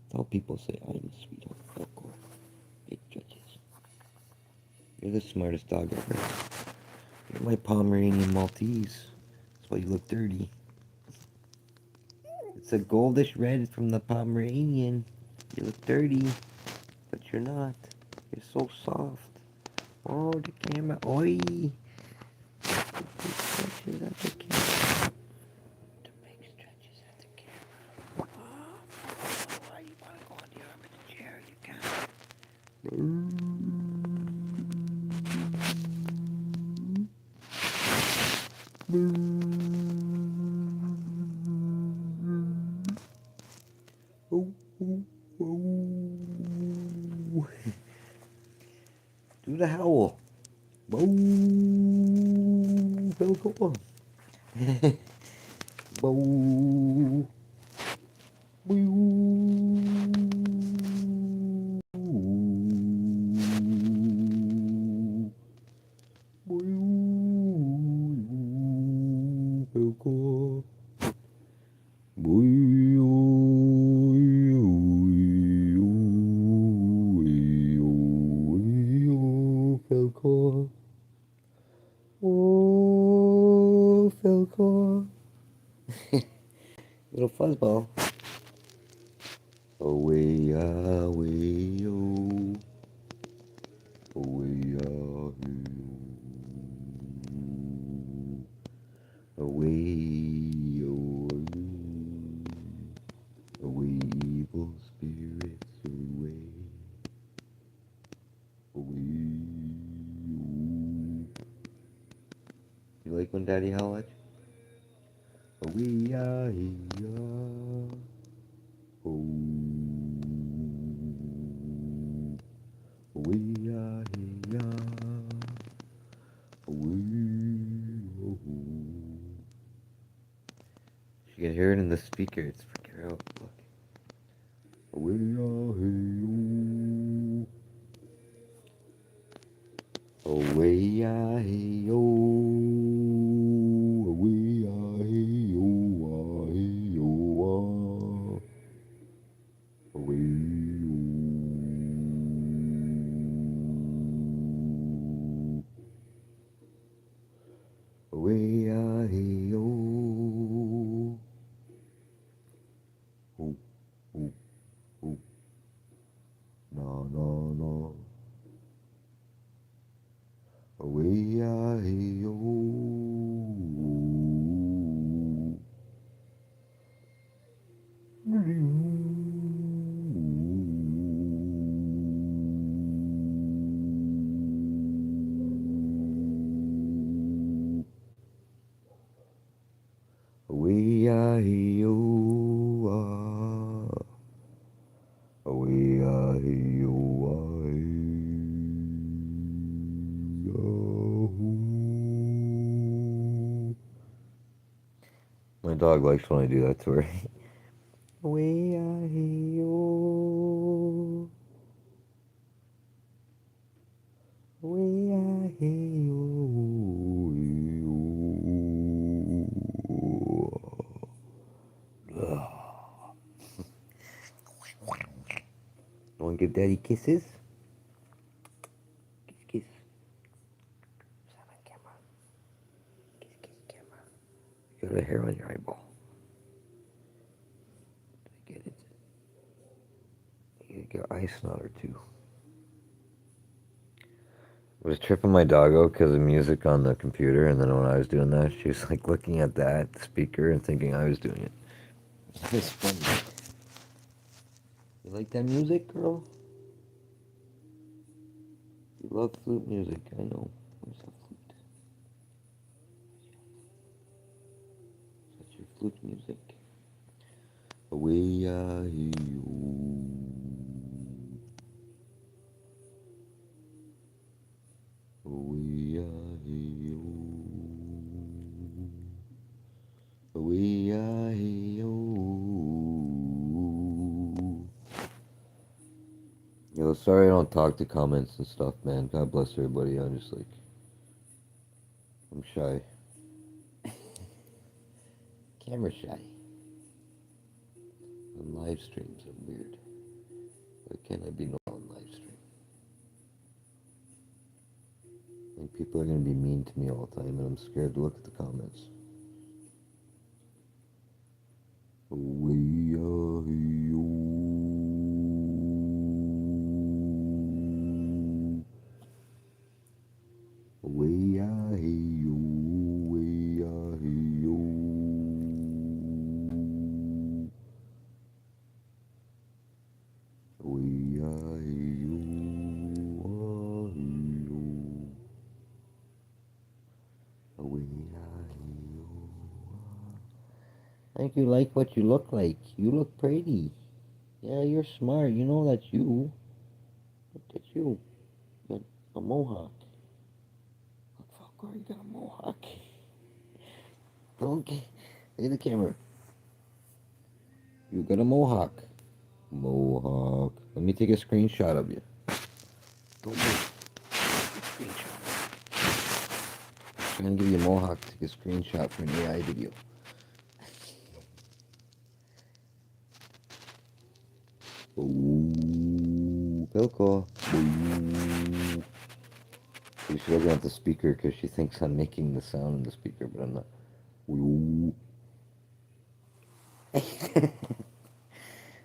Tell people say, I'm a sweetheart. Falkor. Big judges. You're the smartest dog ever. You're my Pomeranian Maltese. That's why you look dirty. It's a goldish red from the Pomeranian. You look dirty, but you're not. You're so soft. Oh, the camera. Oi! The big stretches at the camera. The big stretches at the camera. Oh, why you want to go on the arm of the chair? You can't. Oh, oh, oh. Do the howl. Boo. Go. Boo. Boo. Falcor. Oh, Falcor. Little fuzzball. Away, away, oh. Away, away, away, away, evil spirits, away, away. You like when Daddy howl at you? Away, oh, away, away, oh. You can hear it in the speaker. It's freaking out. Look. Away, oh. Away, oh. Away, oh. Away, oh. Away, oh. Oh, oh, oh. No, no, no. Away, oh. Away, oh. Away, oh. My dog likes when I do that to her. Away, oh. Away, oh. You want to give Daddy kisses? Kiss, kiss. Is that on camera? Kiss, kiss, camera. You got a hair on your eyeball. Did I get it? You got eye snot or two. I was tripping my dog out because of music on the computer, and then when I was doing that, she was like looking at that speaker and thinking I was doing it. It's funny. You like that music, girl? You love flute music, I know. Where's the flute? That's your flute music. Away, away, away, Yo, sorry I don't talk to comments and stuff, man. God bless everybody. I'm just like, I'm shy. Camera shy. And live streams are weird. Why can't I be normal on live stream? Like, people are gonna be mean to me all the time, and I'm scared to look at the comments. I think you like what you look like. You look pretty. Yeah, you're smart. You know that's you. Look at you. You got a mohawk. Look, Falcor, you got a mohawk. Don't get... Look at the camera. You got a mohawk. Mohawk. Let me take a screenshot of you. Don't move. Screenshot. I'm gonna give you a mohawk. Take a screenshot for an AI video. Ooh, Pilko. Ooh. She's looking at the speaker because she thinks I'm making the sound in the speaker, but I'm not. Ooh.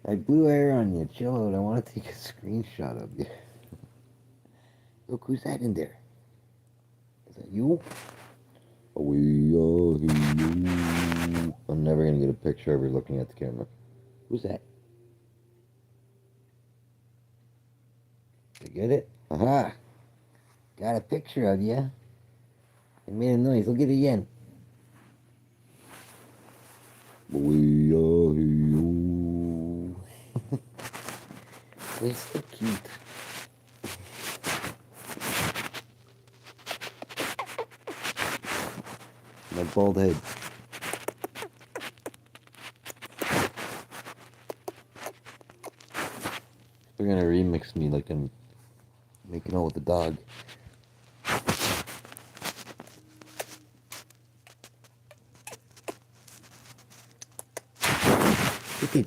I blew air on you. Chill out. I want to take a screenshot of you. Look, who's that in there? Is that you? I'm never going to get a picture of her looking at the camera. Who's that? You get it? Aha! Got a picture of you. It made a noise. Look at it again. They're so cute. My bald head. They're gonna remix me like I'm making out with the dog. Look at...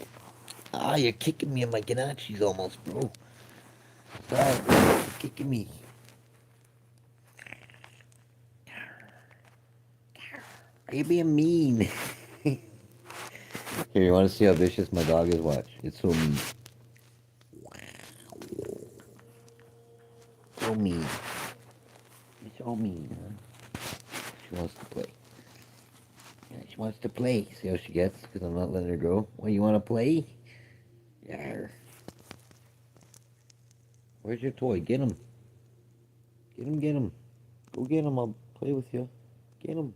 Ah, you're kicking me in my ganachis almost, bro. Sorry, you're kicking me. You're being mean. Here, you want to see how vicious my dog is? Watch. It's so mean. So mean. It's so mean, huh? She wants to play. Yeah, she wants to play. See how she gets? Because I'm not letting her go. Well, you want to play? Yeah. Where's your toy? Get him. Get him, get him. Go get him. I'll play with you. Get him.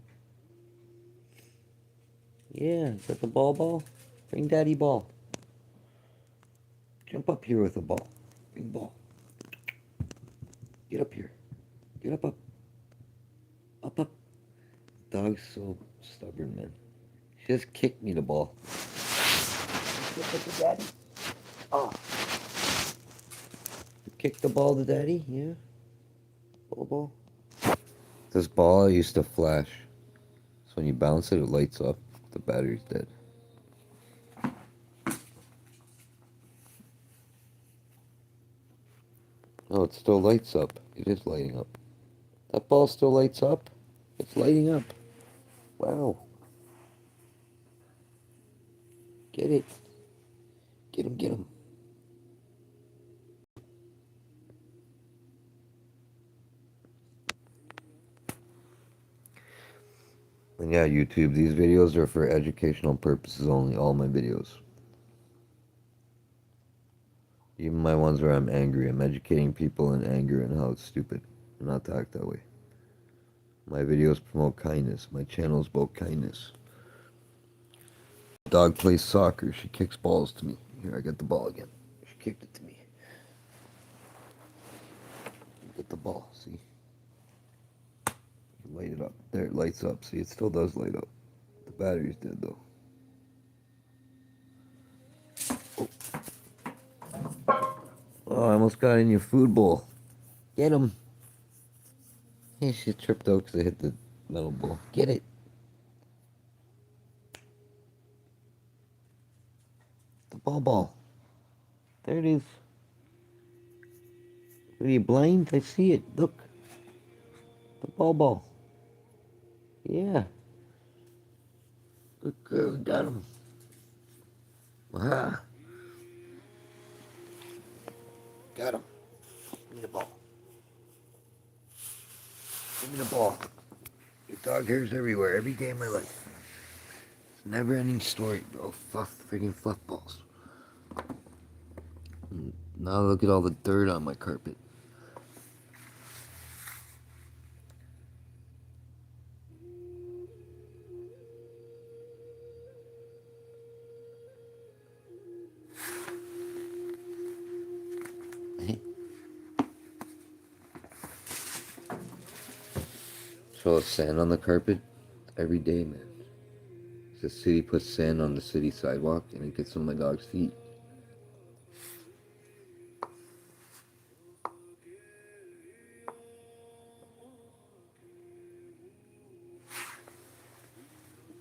Yeah, is that the ball? Bring daddy ball. Jump up here with the ball. Bring ball. Get up here. Get up. Up. Dog's so stubborn, man. She just kicked me the ball. Look at the daddy. Oh. You kicked the ball to daddy? Yeah. Ball. This ball used to flash. So when you bounce it, it lights up. The battery's dead. Oh, it still lights up. It is lighting up. That ball still lights up? It's lighting up. Wow. Get it. Get him. And yeah, YouTube, these videos are for educational purposes only, all my videos. Even my ones where I'm angry, I'm educating people in anger and how it's stupid not to act that way. My videos promote kindness. My channel is about kindness. Dog plays soccer. She kicks balls to me. Here, I got the ball again. She kicked it to me. Get the ball, see? Light it up. There, it lights up. See, it still does light up. The battery's dead, though. Oh, I almost got in your food bowl. Get him. Hey, she tripped out because I hit the metal bowl. Get it. The ball. There it is. Are you blind? I see it. Look. The ball. Yeah. Good girl. Got him. Ah, got him. Give me the ball. Give me the ball. Your dog hairs everywhere, every day of my life. It's a never-ending story, bro. Freaking fluff balls. Now look at all the dirt on my carpet. So sand on the carpet every day, man. The city puts sand on the city sidewalk and it gets on my dog's feet.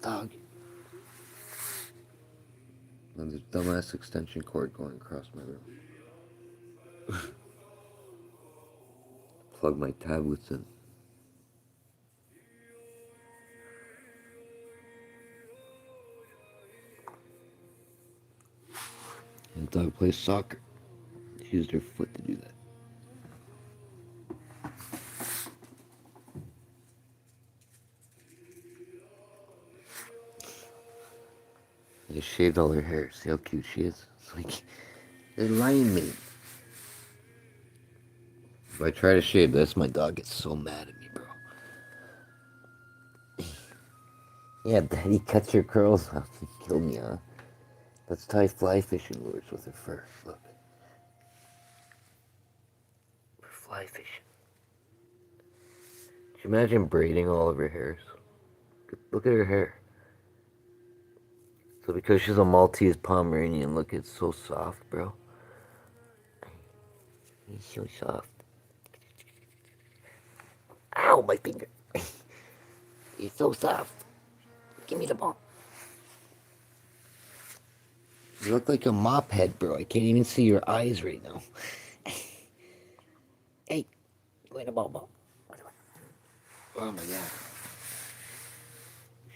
Dog. And there's dumbass extension cord going across my room. Plug my tablets in. And the dog plays soccer. She used her foot to do that. They shaved all her hair. See how cute she is? It's like, they're lying me. If I try to shave this, my dog gets so mad at me, bro. Yeah, Daddy cuts your curls off and kill me, huh? Let's tie fly fishing lures with her fur. Look. We're fly fishing. Can you imagine braiding all of her hairs? Look at her hair. So because she's a Maltese Pomeranian, look, it's so soft, bro. It's so soft. Ow, my finger. It's so soft. Give me the ball. You look like a mop head, bro. I can't even see your eyes right now. Hey, wait a ball. Oh my god.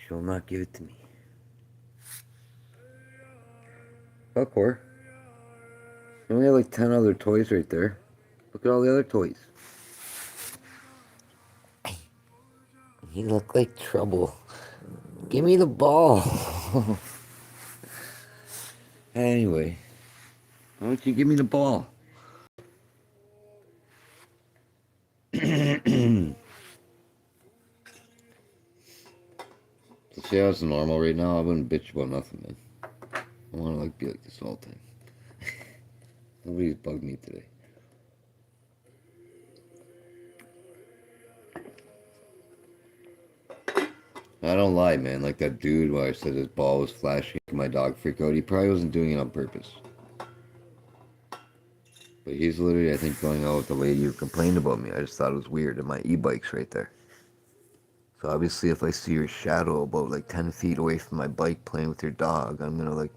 She'll not give it to me. Fuck her. You only have like 10 other toys right there. Look at all the other toys. You look like trouble. Give me the ball. Anyway, why don't you give me the ball? To say I was normal right now, I wouldn't bitch about nothing, man. I want to like be like this all the time. Nobody's bugged me today. I don't lie, man. Like that dude where I said his ball was flashing, my dog freaked out. He probably wasn't doing it on purpose. But he's literally, I think, going out with the lady who complained about me. I just thought it was weird, and my e-bike's right there. So obviously, if I see your shadow about like 10 feet away from my bike playing with your dog, I'm gonna like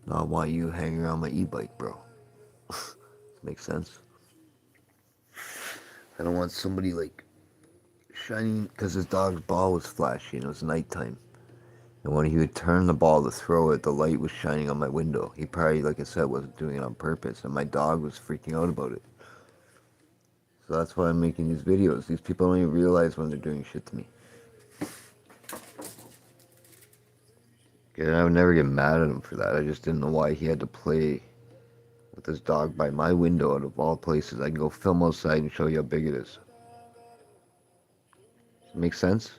not want you hanging around my e-bike, bro. Makes sense. I don't want somebody like shining, because his dog's ball was flashing. It was nighttime. And when he would turn the ball to throw it, the light was shining on my window. He probably, like I said, wasn't doing it on purpose. And my dog was freaking out about it. So that's why I'm making these videos. These people don't even realize when they're doing shit to me. And I would never get mad at him for that. I just didn't know why he had to play with this dog by my window out of all places. I can go film outside and show you how big it is. Does it make sense?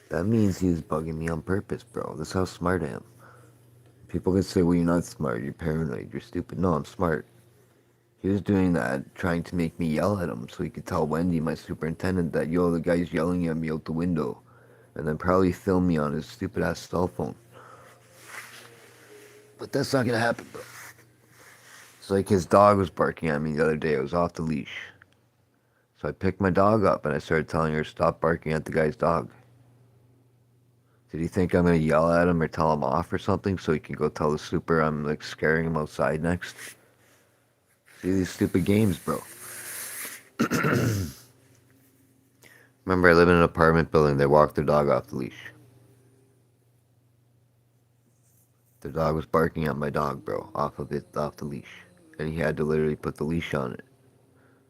That means he's bugging me on purpose, bro. That's how smart I am. People can say, well, you're not smart, you're paranoid, you're stupid. No, I'm smart. He was doing that, trying to make me yell at him so he could tell Wendy, my superintendent, that, yo, the guy's yelling at me out the window. And then probably film me on his stupid-ass cell phone. But that's not gonna happen, bro. It's like his dog was barking at me the other day. I was off the leash. So I picked my dog up and I started telling her to stop barking at the guy's dog. Did he think I'm gonna yell at him or tell him off or something so he can go tell the super I'm like scaring him outside next? See these stupid games, bro. Remember, I live in an apartment building. They walk their dog off the leash. The dog was barking at my dog, bro, off the leash. And he had to literally put the leash on it.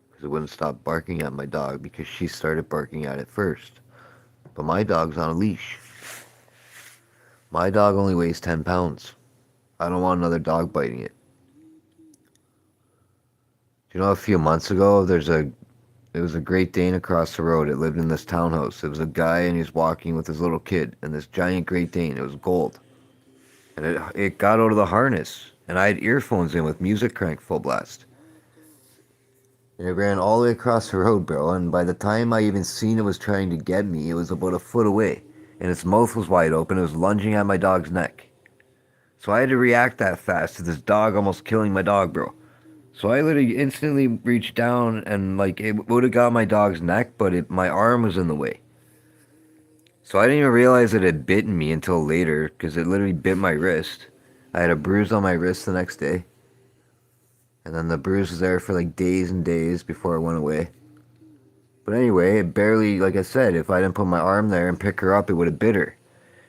Because it wouldn't stop barking at my dog because she started barking at it first. But my dog's on a leash. My dog only weighs 10 pounds. I don't want another dog biting it. You know, a few months ago, there was a Great Dane across the road. It lived in this townhouse. It was a guy and he was walking with his little kid and this giant Great Dane. It was gold. And it got out of the harness. And I had earphones in with music cranked full blast. And it ran all the way across the road, bro. And by the time I even seen it was trying to get me, it was about a foot away. And its mouth was wide open. It was lunging at my dog's neck. So I had to react that fast to this dog almost killing my dog, bro. So I literally instantly reached down and like it would have got my dog's neck, but my arm was in the way. So I didn't even realize it had bitten me until later because it literally bit my wrist. I had a bruise on my wrist the next day. And then the bruise was there for like days and days before it went away. But anyway, it barely, like I said, if I didn't put my arm there and pick her up, it would have bit her.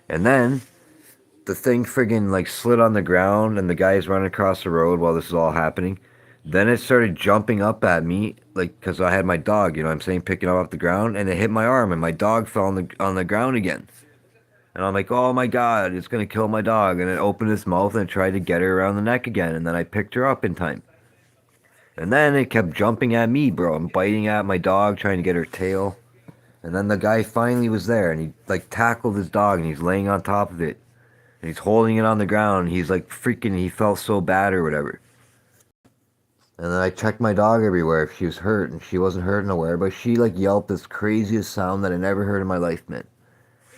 And then the thing friggin' like slid on the ground and the guy's running across the road while this is all happening. Then it started jumping up at me, like, because I had my dog, you know what I'm saying, picking it off the ground, and it hit my arm, and my dog fell on the ground again. And I'm like, oh my god, it's going to kill my dog. And it opened its mouth and tried to get her around the neck again, and then I picked her up in time. And then it kept jumping at me, bro, and biting at my dog, trying to get her tail. And then the guy finally was there, and he, like, tackled his dog, and he's laying on top of it. And he's holding it on the ground, and he's, like, freaking, he felt so bad or whatever. And then I checked my dog everywhere if she was hurt, and she wasn't hurt nowhere, but she like yelped this craziest sound that I never heard in my life, man.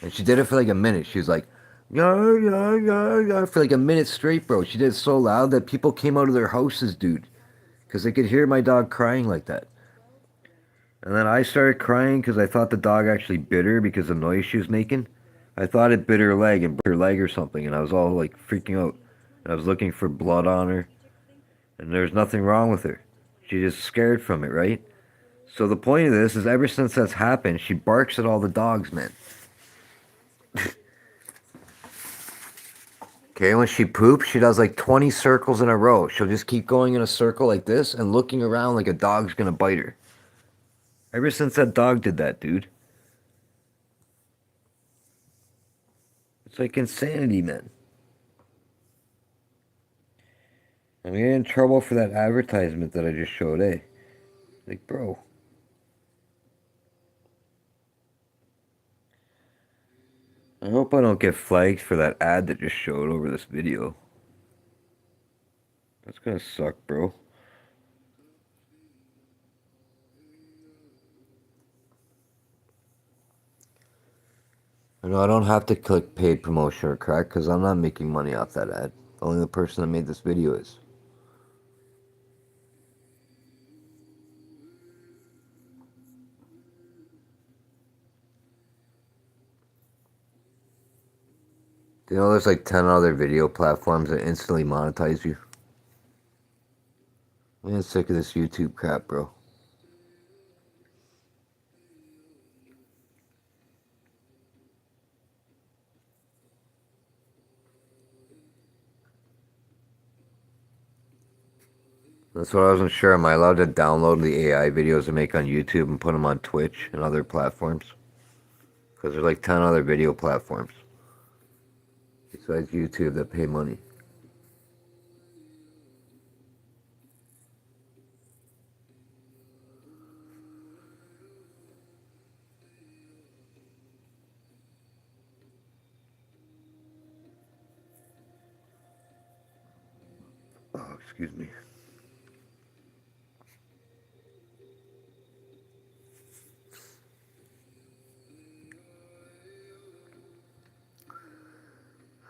And she did it for like a minute. She was like, yeah, yeah, yeah, yeah, for like a minute straight, bro. She did it so loud that people came out of their houses, dude, because they could hear my dog crying like that. And then I started crying because I thought the dog actually bit her because of the noise she was making. I thought it bit her leg and broke her leg or something, and I was all like freaking out. And I was looking for blood on her. And there's nothing wrong with her. She's just scared from it, right? So the point of this is ever since that's happened, she barks at all the dogs, man. Okay, when she poops, she does like 20 circles in a row. She'll just keep going in a circle like this and looking around like a dog's gonna bite her. Ever since that dog did that, dude. It's like insanity, man. I'm getting in trouble for that advertisement that I just showed, eh? Like, bro. I hope I don't get flagged for that ad that just showed over this video. That's gonna suck, bro. I know I don't have to click paid promotion or correct because I'm not making money off that ad. Only the person that made this video is. Do you know there's like 10 other video platforms that instantly monetize you? I'm getting sick of this YouTube crap, bro. That's what I wasn't sure. Am I allowed to download the AI videos I make on YouTube and put them on Twitch and other platforms? Because there's like 10 other video platforms besides YouTube that pay money. Oh, excuse me.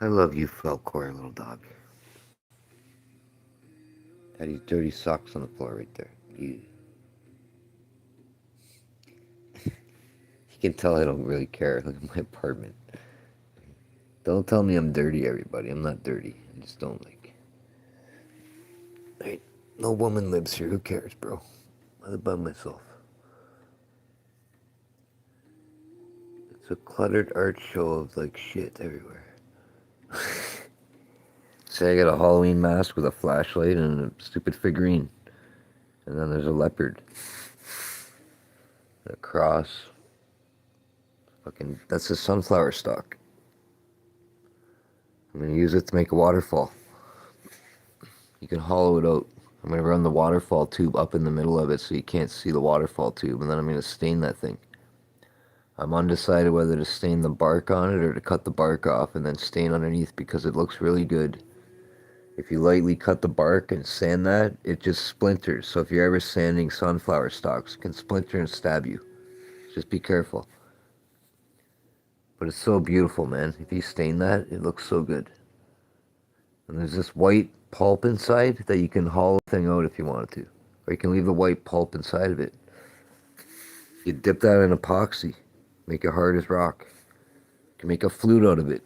I love you, Falcor, little dog. Daddy's dirty socks on the floor right there. You can tell I don't really care. Look at my apartment. Don't tell me I'm dirty, everybody. I'm not dirty. I just don't like. Hey, no woman lives here. Who cares, bro? I live by myself. It's a cluttered art show of like shit everywhere. Say I got a Halloween mask with a flashlight and a stupid figurine. And then there's a leopard. A cross. Fucking, that's a sunflower stalk. I'm gonna use it to make a waterfall. You can hollow it out. I'm gonna run the waterfall tube up in the middle of it so you can't see the waterfall tube, and then I'm gonna stain that thing. I'm undecided whether to stain the bark on it or to cut the bark off and then stain underneath because it looks really good. If you lightly cut the bark and sand that, it just splinters. So if you're ever sanding sunflower stalks, it can splinter and stab you. Just be careful. But it's so beautiful, man. If you stain that, it looks so good. And there's this white pulp inside that you can hollow the thing out if you wanted to. Or you can leave the white pulp inside of it. You dip that in epoxy. Make it hard as rock. You can make a flute out of it.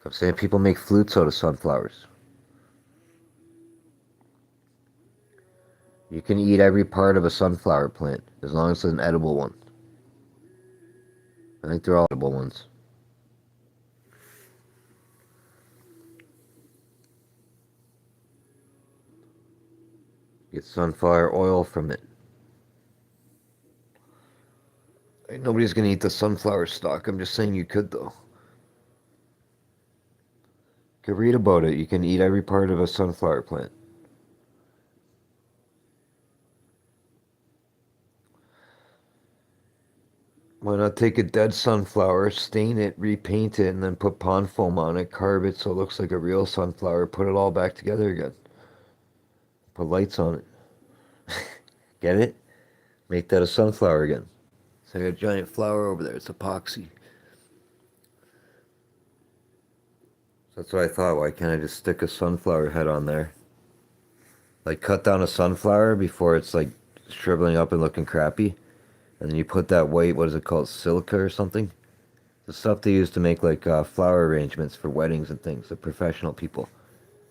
I'm saying people make flutes out of sunflowers. You can eat every part of a sunflower plant as long as it's an edible one. I think they're all edible ones. Get sunflower oil from it. Nobody's gonna eat the sunflower stalk. I'm just saying you could though. You can read about it. You can eat every part of a sunflower plant. Why not take a dead sunflower, stain it, repaint it, and then put pond foam on it, carve it so it looks like a real sunflower, put it all back together again. Put lights on it. Get it? Make that a sunflower again. It's like a giant flower over there. It's epoxy. So that's what I thought. Why can't I just stick a sunflower head on there? Like cut down a sunflower before it's like shriveling up and looking crappy. And then you put that white, what is it called, silica or something? The stuff they use to make like flower arrangements for weddings and things, the professional people.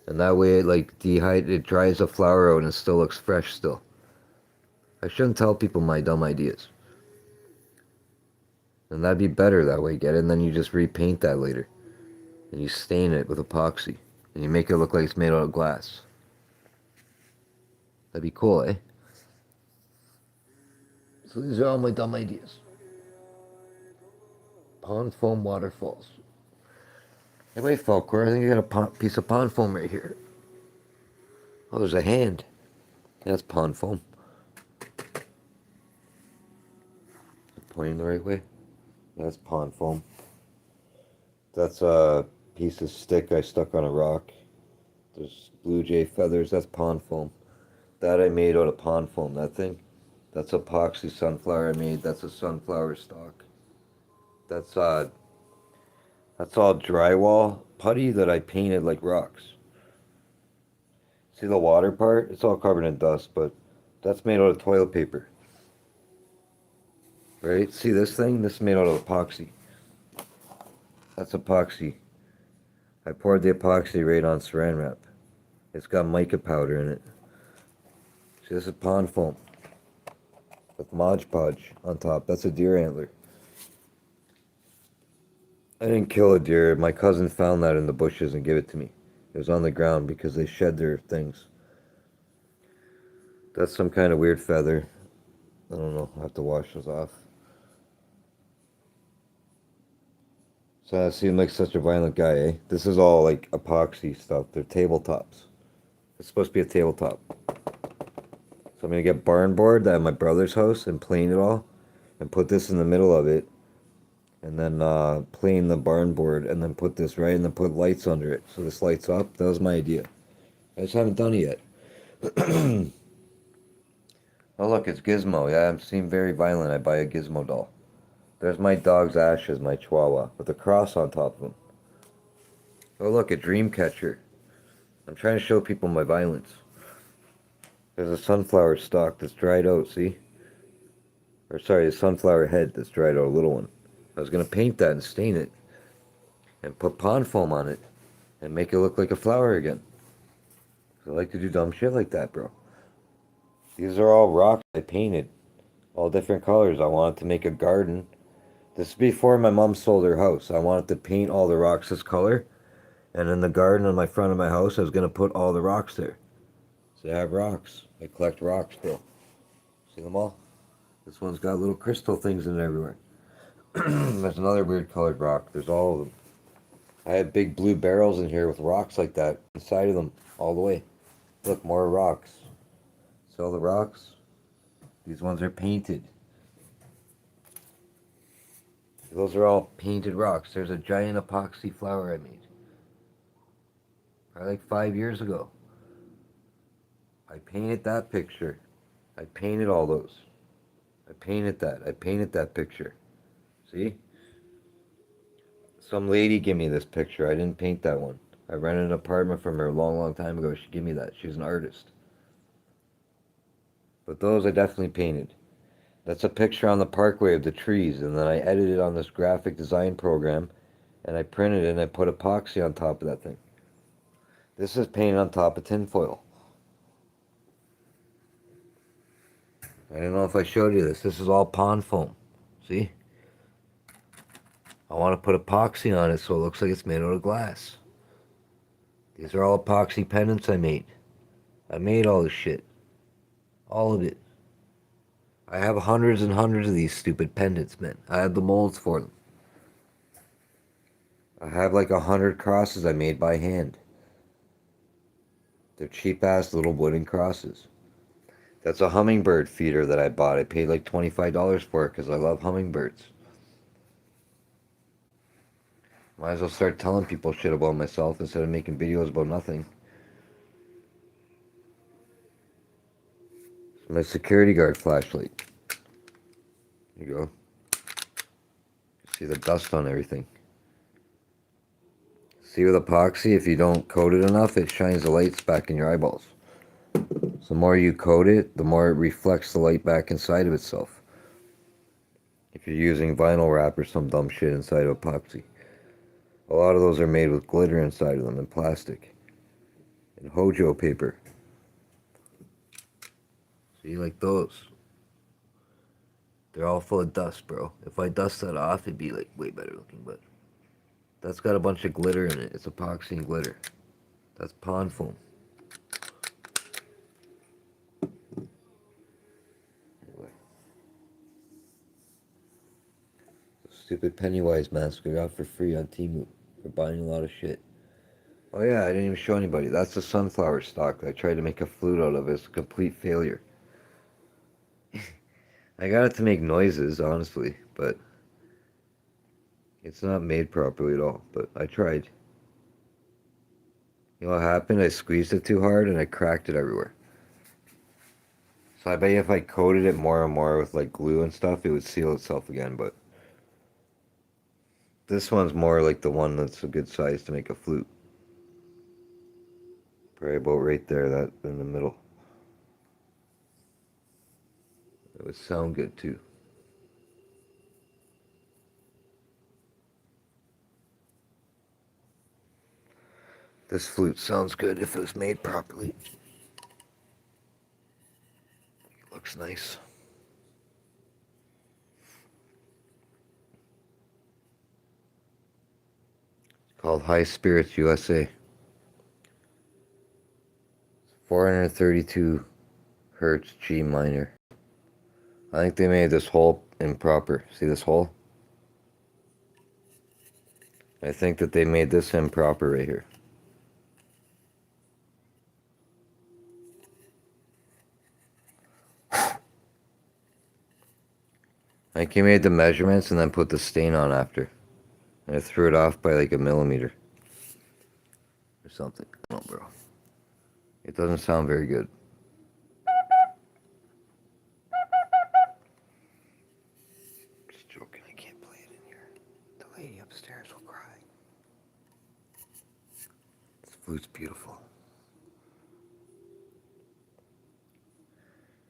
And that way it like it dries the flower out and it still looks fresh still. I shouldn't tell people my dumb ideas. And that'd be better that way, get it? And then you just repaint that later. And you stain it with epoxy. And you make it look like it's made out of glass. That'd be cool, eh? So these are all my dumb ideas. Pond foam waterfalls. Hey, wait, Falcor, I think I got a piece of pond foam right here. Oh, there's a hand. Yeah, that's pond foam. Pointing the right way. That's pond foam. That's a piece of stick I stuck on a rock. There's blue jay feathers. That's pond foam. That I made out of pond foam. That thing. That's epoxy sunflower I made. That's a sunflower stalk. That's all drywall putty that I painted like rocks. See the water part? It's all covered in dust, but that's made out of toilet paper. Right? See this thing? This is made out of epoxy. That's epoxy. I poured the epoxy right on saran wrap. It's got mica powder in it. See, this is pond foam. With Mod Podge on top. That's a deer antler. I didn't kill a deer. My cousin found that in the bushes and gave it to me. It was on the ground because they shed their things. That's some kind of weird feather. I don't know. I'll have to wash those off. So I seem like such a violent guy, eh? This is all like epoxy stuff. They're tabletops. It's supposed to be a tabletop. So I'm going to get barn board at my brother's house and plane it all. And put this in the middle of it. And then plane the barn board and then put this right and then put lights under it. So this lights up. That was my idea. I just haven't done it yet. Oh look, it's Gizmo. Yeah, I'm seeing very violent. I buy a Gizmo doll. There's my dog's ashes, my chihuahua, with a cross on top of him. Oh look, a dream catcher. I'm trying to show people my violence. There's a sunflower stalk that's dried out, see? Or sorry, a sunflower head that's dried out, a little one. I was going to paint that and stain it. And put pond foam on it. And make it look like a flower again. I like to do dumb shit like that, bro. These are all rocks I painted. All different colors. I wanted to make a garden. This is before my mom sold her house. I wanted to paint all the rocks this color. And in the garden on my front of my house, I was going to put all the rocks there. So I have rocks. I collect rocks still. See them all? This one's got little crystal things in it everywhere. There's another weird colored rock. There's all of them. I have big blue barrels in here with rocks like that inside of them all the way. Look, more rocks. See all the rocks? These ones are painted. Those are all painted rocks. There's a giant epoxy flower I made. Probably like 5 years ago. I painted that picture. I painted all those. I painted that. I painted that picture. See? Some lady gave me this picture. I didn't paint that one. I rented an apartment from her a long, long time ago. She gave me that. She's an artist. But those I definitely painted. That's a picture on the parkway of the trees, and then I edited on this graphic design program, and I printed it and I put epoxy on top of that thing. This is painted on top of tinfoil. I don't know if I showed you this. This is all pond foam. See? I want to put epoxy on it so it looks like it's made out of glass. These are all epoxy pendants I made. I made all this shit. All of it. I have hundreds and hundreds of these stupid pendants, man. I have the molds for them. I have like 100 crosses I made by hand. They're cheap-ass little wooden crosses. That's a hummingbird feeder that I bought. I paid like $25 for it because I love hummingbirds. Might as well start telling people shit about myself instead of making videos about nothing. It's my security guard flashlight. There you go. See the dust on everything. See with epoxy, if you don't coat it enough, it shines the lights back in your eyeballs. So the more you coat it, the more it reflects the light back inside of itself. If you're using vinyl wrap or some dumb shit inside of epoxy. A lot of those are made with glitter inside of them and plastic. And Hojo paper. See, like those. They're all full of dust, bro. If I dust that off, it'd be like way better looking, but that's got a bunch of glitter in it. It's epoxy and glitter. That's pond foam. Anyway. Stupid Pennywise mask I got for free on Temu for buying a lot of shit. Oh yeah, I didn't even show anybody. That's the sunflower stalk that I tried to make a flute out of. It's a complete failure. I got it to make noises, honestly, but it's not made properly at all. But I tried. You know what happened? I squeezed it too hard and I cracked it everywhere. So I bet you if I coated it more and more with like glue and stuff, it would seal itself again, but this one's more like the one that's a good size to make a flute. Probably about right there, that in the middle. It would sound good too. This flute sounds good if it was made properly. It looks nice. It's called High Spirits USA. 432 hertz G minor. I think they made this hole improper. See this hole? I think that they made this improper right here. I think he made the measurements and then put the stain on after. And I threw it off by like a millimeter. Or something. I don't know, bro. It doesn't sound very good. Just joking, I can't play it in here. The lady upstairs will cry. This flute's beautiful.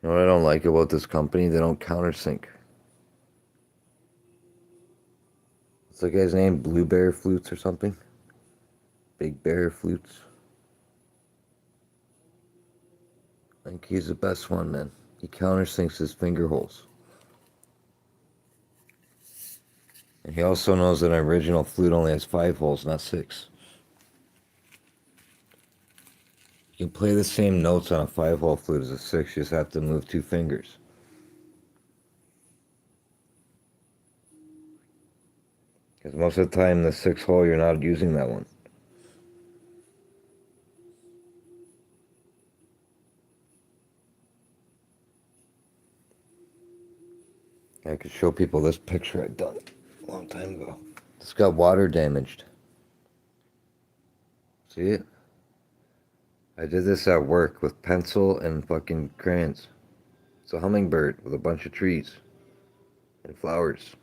You know what I don't like about this company? They don't countersink. What's the guy's name? Blue Bear Flutes or something? Big Bear Flutes. I think he's the best one, man. He countersinks his finger holes. And he also knows that an original flute only has 5 holes, not 6. You can play the same notes on a 5-hole flute as a 6, you just have to move 2 fingers. Because most of the time, the 6-hole, you're not using that one. I could show people this picture I'd done a long time ago. This got water damaged. See it? I did this at work with pencil and fucking crayons. It's a hummingbird with a bunch of trees and flowers.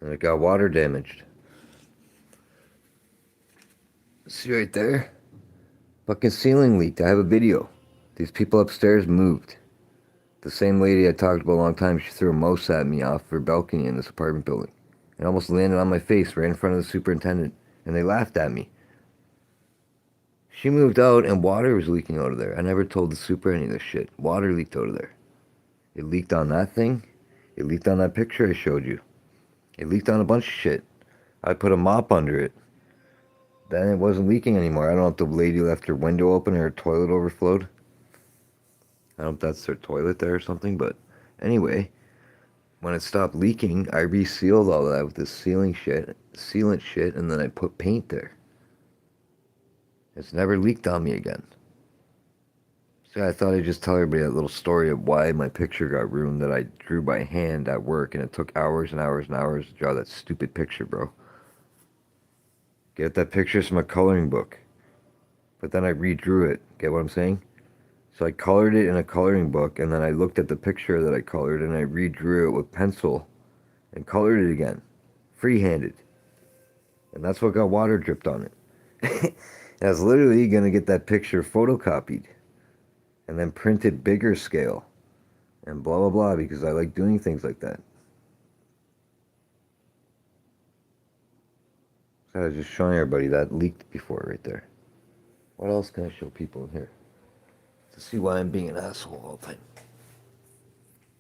And it got water damaged. See right there? Fucking ceiling leaked. I have a video. These people upstairs moved. The same lady I talked about a long time, she threw a mouse at me off her balcony in this apartment building. It almost landed on my face right in front of the superintendent. And they laughed at me. She moved out and water was leaking out of there. I never told the super any of this shit. Water leaked out of there. It leaked on that thing. It leaked on that picture I showed you. It leaked on a bunch of shit. I put a mop under it. Then it wasn't leaking anymore. I don't know if the lady left her window open or her toilet overflowed. I don't know if that's their toilet there or something, but anyway, when it stopped leaking, I resealed all that with this sealant shit, and then I put paint there. It's never leaked on me again. So I thought I'd just tell everybody that little story of why my picture got ruined that I drew by hand at work, and it took hours and hours and hours to draw that stupid picture, bro. Get that picture's from a coloring book. But then I redrew it. Get what I'm saying? So I colored it in a coloring book, and then I looked at the picture that I colored, and I redrew it with pencil and colored it again. Free-handed. And that's what got water dripped on it. I was literally going to get that picture photocopied and then printed bigger scale and blah, blah, blah, because I like doing things like that. So I was just showing everybody that leaked before right there. What else can I show people in here? To see why I'm being an asshole all the time.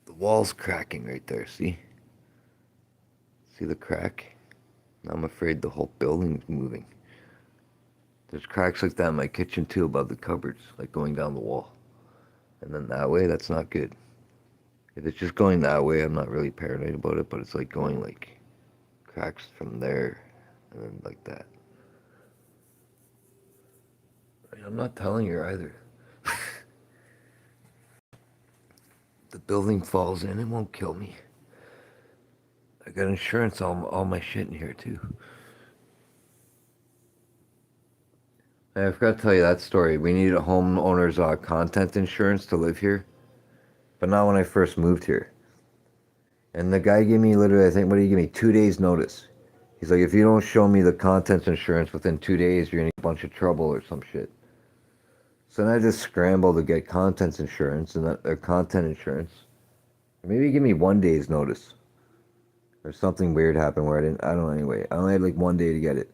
The wall's cracking right there, see? See the crack? Now I'm afraid the whole building's moving. There's cracks like that in my kitchen too, above the cupboards, like going down the wall. And then that way, that's not good. If it's just going that way, I'm not really paranoid about it, but it's like going like cracks from there and then like that. I'm not telling her either. The building falls in, it won't kill me. I got insurance on all my shit in here too. I forgot to tell you that story. We needed a homeowner's content insurance to live here, but not when I first moved here. And the guy gave me literally, I think, what did he give me? 2 days notice. He's like, if you don't show me the contents insurance within 2 days, you're in a bunch of trouble or some shit. So then I just scrambled to get contents insurance and content insurance. Maybe give me 1 day's notice. Or something weird happened where I don't know anyway. I only had like 1 day to get it.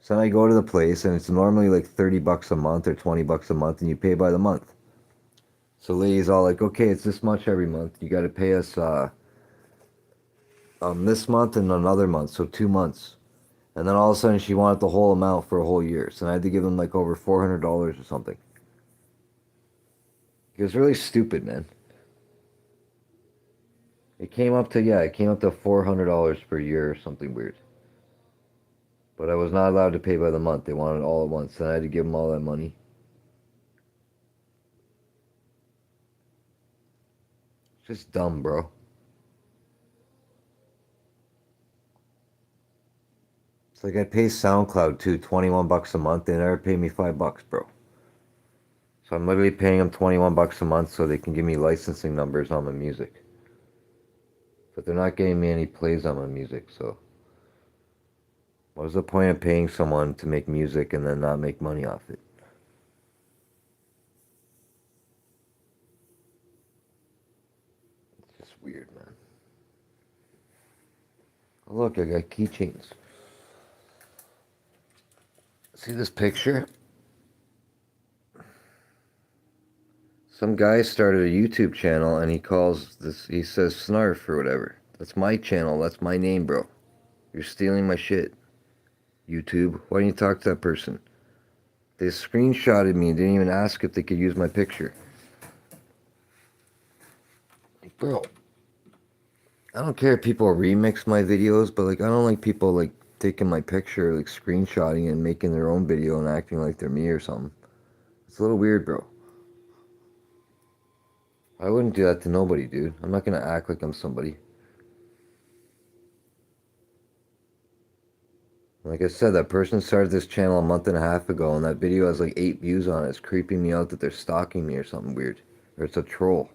So then I go to the place and it's normally like $30 a month or $20 a month and you pay by the month. So lady's all like, okay, it's this much every month. You got to pay us this month and another month, so 2 months. And then all of a sudden she wanted the whole amount for a whole year. So I had to give them like over $400 or something. It was really stupid, man. It came up to $400 per year or something weird. But I was not allowed to pay by the month. They wanted it all at once. And I had to give them all that money. It's just dumb, bro. It's like I pay SoundCloud too, $21 a month. They never pay me $5, bro. So I'm literally paying them $21 a month so they can give me licensing numbers on my music. But they're not getting me any plays on my music, so what was the point of paying someone to make music and then not make money off it? It's just weird, man. Oh, look, I got keychains. See this picture? Some guy started a YouTube channel and he says Snarf or whatever. That's my channel. That's my name, bro. You're stealing my shit. YouTube, why didn't you talk to that person? They screenshotted me and didn't even ask if they could use my picture. Bro, I don't care if people remix my videos, but like I don't like people like taking my picture, like screenshotting it and making their own video and acting like they're me or something. It's a little weird, bro. I wouldn't do that to nobody, dude. I'm not gonna act like I'm somebody. Like I said, that person started this channel a month and a half ago, and that video has like 8 views on it. It's creeping me out that they're stalking me or something weird. Or it's a troll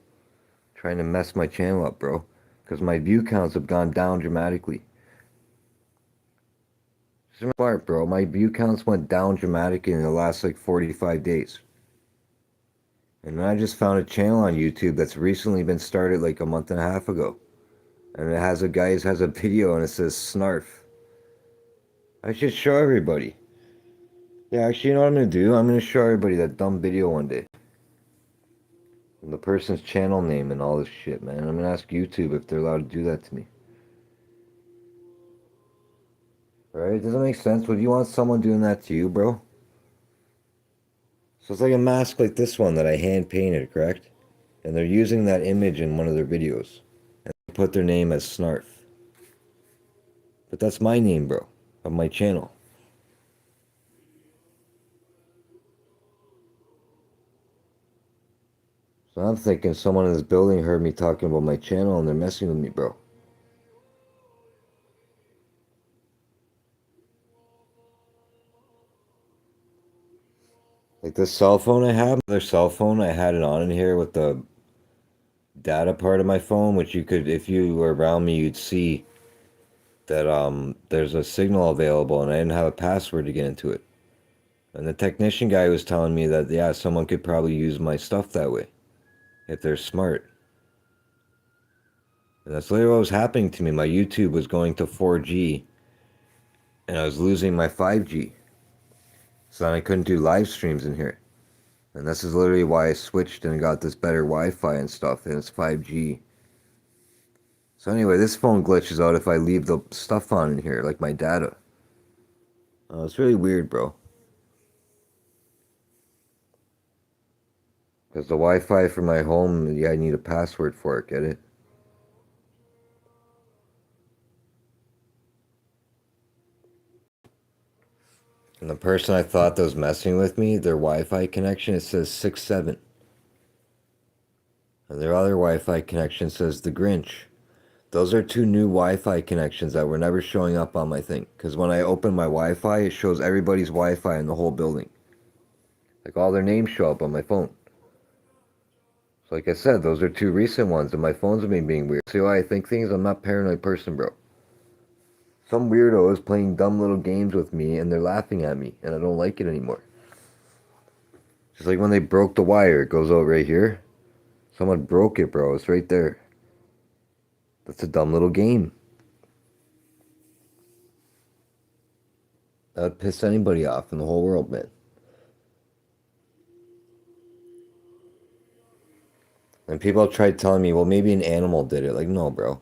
trying to mess my channel up, bro. Because my view counts have gone down dramatically. Smart, bro. My view counts went down dramatically in the last like 45 days. And I just found a channel on YouTube that's recently been started like a month and a half ago. And it has a guy who has a video and it says Snarf. I should show everybody. Yeah, actually, you know what I'm going to do? I'm going to show everybody that dumb video one day. And the person's channel name and all this shit, man. I'm going to ask YouTube if they're allowed to do that to me. Alright? Does that make sense? Would you want someone doing that to you, bro? So it's like a mask like this one that I hand painted, correct? And they're using that image in one of their videos. And they put their name as Snarf. But that's my name, bro. Of my channel. So I'm thinking someone in this building heard me talking about my channel and they're messing with me, bro. Like this cell phone I have, another cell phone, I had it on in here with the data part of my phone, which you could, if you were around me, you'd see that there's a signal available and I didn't have a password to get into it. And the technician guy was telling me that, yeah, someone could probably use my stuff that way if they're smart. And that's literally what was happening to me. My YouTube was going to 4G and I was losing my 5G. So then I couldn't do live streams in here. And this is literally why I switched and got this better Wi-Fi and stuff, and it's 5G. So anyway, this phone glitches out if I leave the stuff on in here, like my data. It's really weird, bro. Because the Wi-Fi for my home, yeah, I need a password for it, get it? And the person I thought that was messing with me, their Wi-Fi connection, it says 6-7. And their other Wi-Fi connection says the Grinch. Those are 2 new Wi-Fi connections that were never showing up on my thing. Because when I open my Wi-Fi, it shows everybody's Wi-Fi in the whole building. Like all their names show up on my phone. So like I said, those are 2 recent ones, and my phone's been being weird. See why I think things? I'm not a paranoid person, bro. Some weirdo is playing dumb little games with me, and they're laughing at me, and I don't like it anymore. Just like when they broke the wire, it goes out right here. Someone broke it, bro. It's right there. That's a dumb little game. That would piss anybody off in the whole world, man. And people tried telling me, well, maybe an animal did it. Like, no, bro.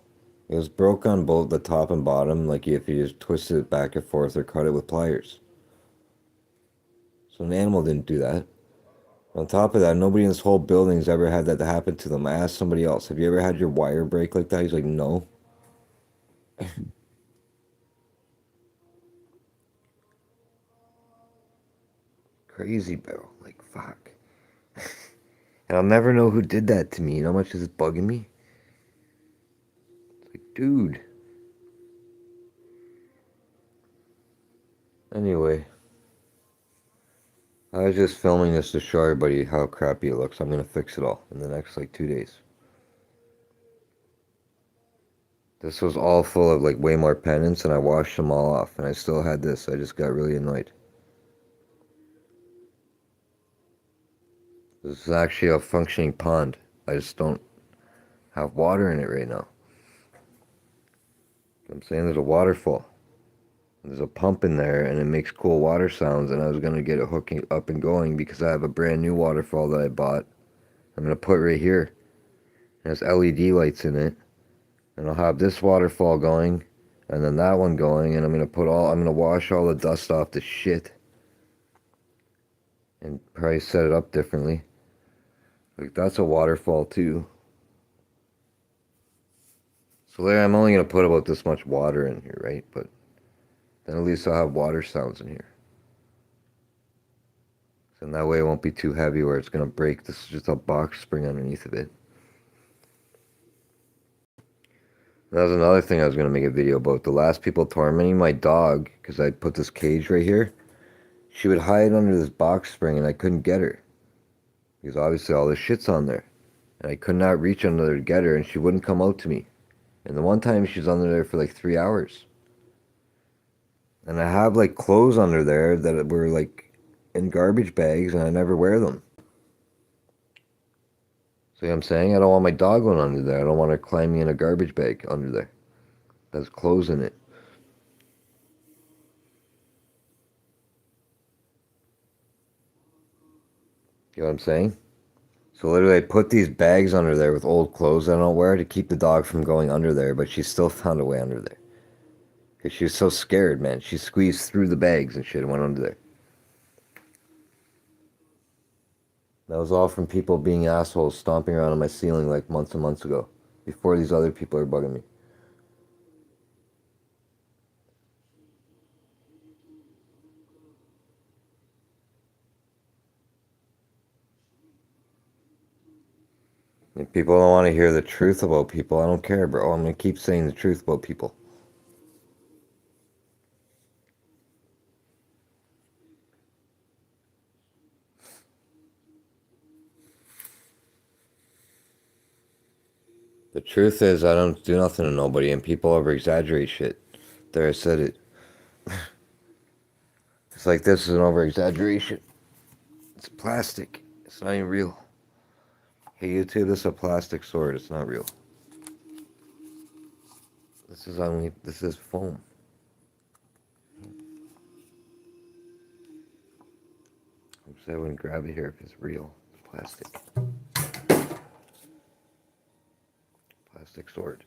It was broke on both the top and bottom, like if you just twisted it back and forth or cut it with pliers. So an animal didn't do that. On top of that, nobody in this whole building's ever had that happen to them. I asked somebody else, have you ever had your wire break like that? He's like, no. Crazy, bro. Like, fuck. And I'll never know who did that to me. You know how much this is bugging me? It's like, dude. Anyway. I was just filming this to show everybody how crappy it looks. I'm going to fix it all in the next, like, 2 days. This was all full of, like, way more pendants, and I washed them all off. And I still had this. I just got really annoyed. This is actually a functioning pond. I just don't have water in it right now. I'm saying there's a waterfall. There's a pump in there and it makes cool water sounds, and I was going to get it hooking up and going because I have a brand new waterfall that I bought. I'm going to put right here. It has LED lights in it. And I'll have this waterfall going, and then that one going, and I'm gonna wash all the dust off the shit, and probably set it up differently. Like that's a waterfall too. So there, I'm only gonna put about this much water in here, right? But then at least I'll have water sounds in here. And that way it won't be too heavy where it's gonna break. This is just a box spring underneath of it. That was another thing I was gonna make a video about. The last people tormenting my dog, because I put this cage right here. She would hide under this box spring and I couldn't get her. Because obviously all this shit's on there. And I could not reach under there to get her and she wouldn't come out to me. And the one time she was under there for like 3 hours. And I have like clothes under there that were like in garbage bags and I never wear them. See what I'm saying? I don't want my dog going under there. I don't want her climbing in a garbage bag under there. There's clothes in it. You know what I'm saying? So literally I put these bags under there with old clothes I don't wear to keep the dog from going under there, but she still found a way under there. Because she was so scared, man. She squeezed through the bags and shit and went under there. That was all from people being assholes stomping around on my ceiling like months and months ago. Before these other people are bugging me. If people don't want to hear the truth about people, I don't care, bro. I'm going to keep saying the truth about people. The truth is, I don't do nothing to nobody, and people over exaggerate shit. There, I said it. It's like this is an over exaggeration. It's plastic. It's not even real. Hey, YouTube, this is a plastic sword. It's not real. This is foam. I wouldn't grab it here if it's real. It's plastic. Plastic sword.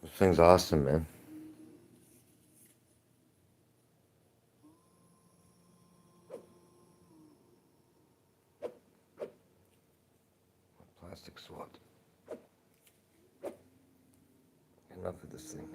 This thing's awesome, man. Plastic sword. Enough of this thing.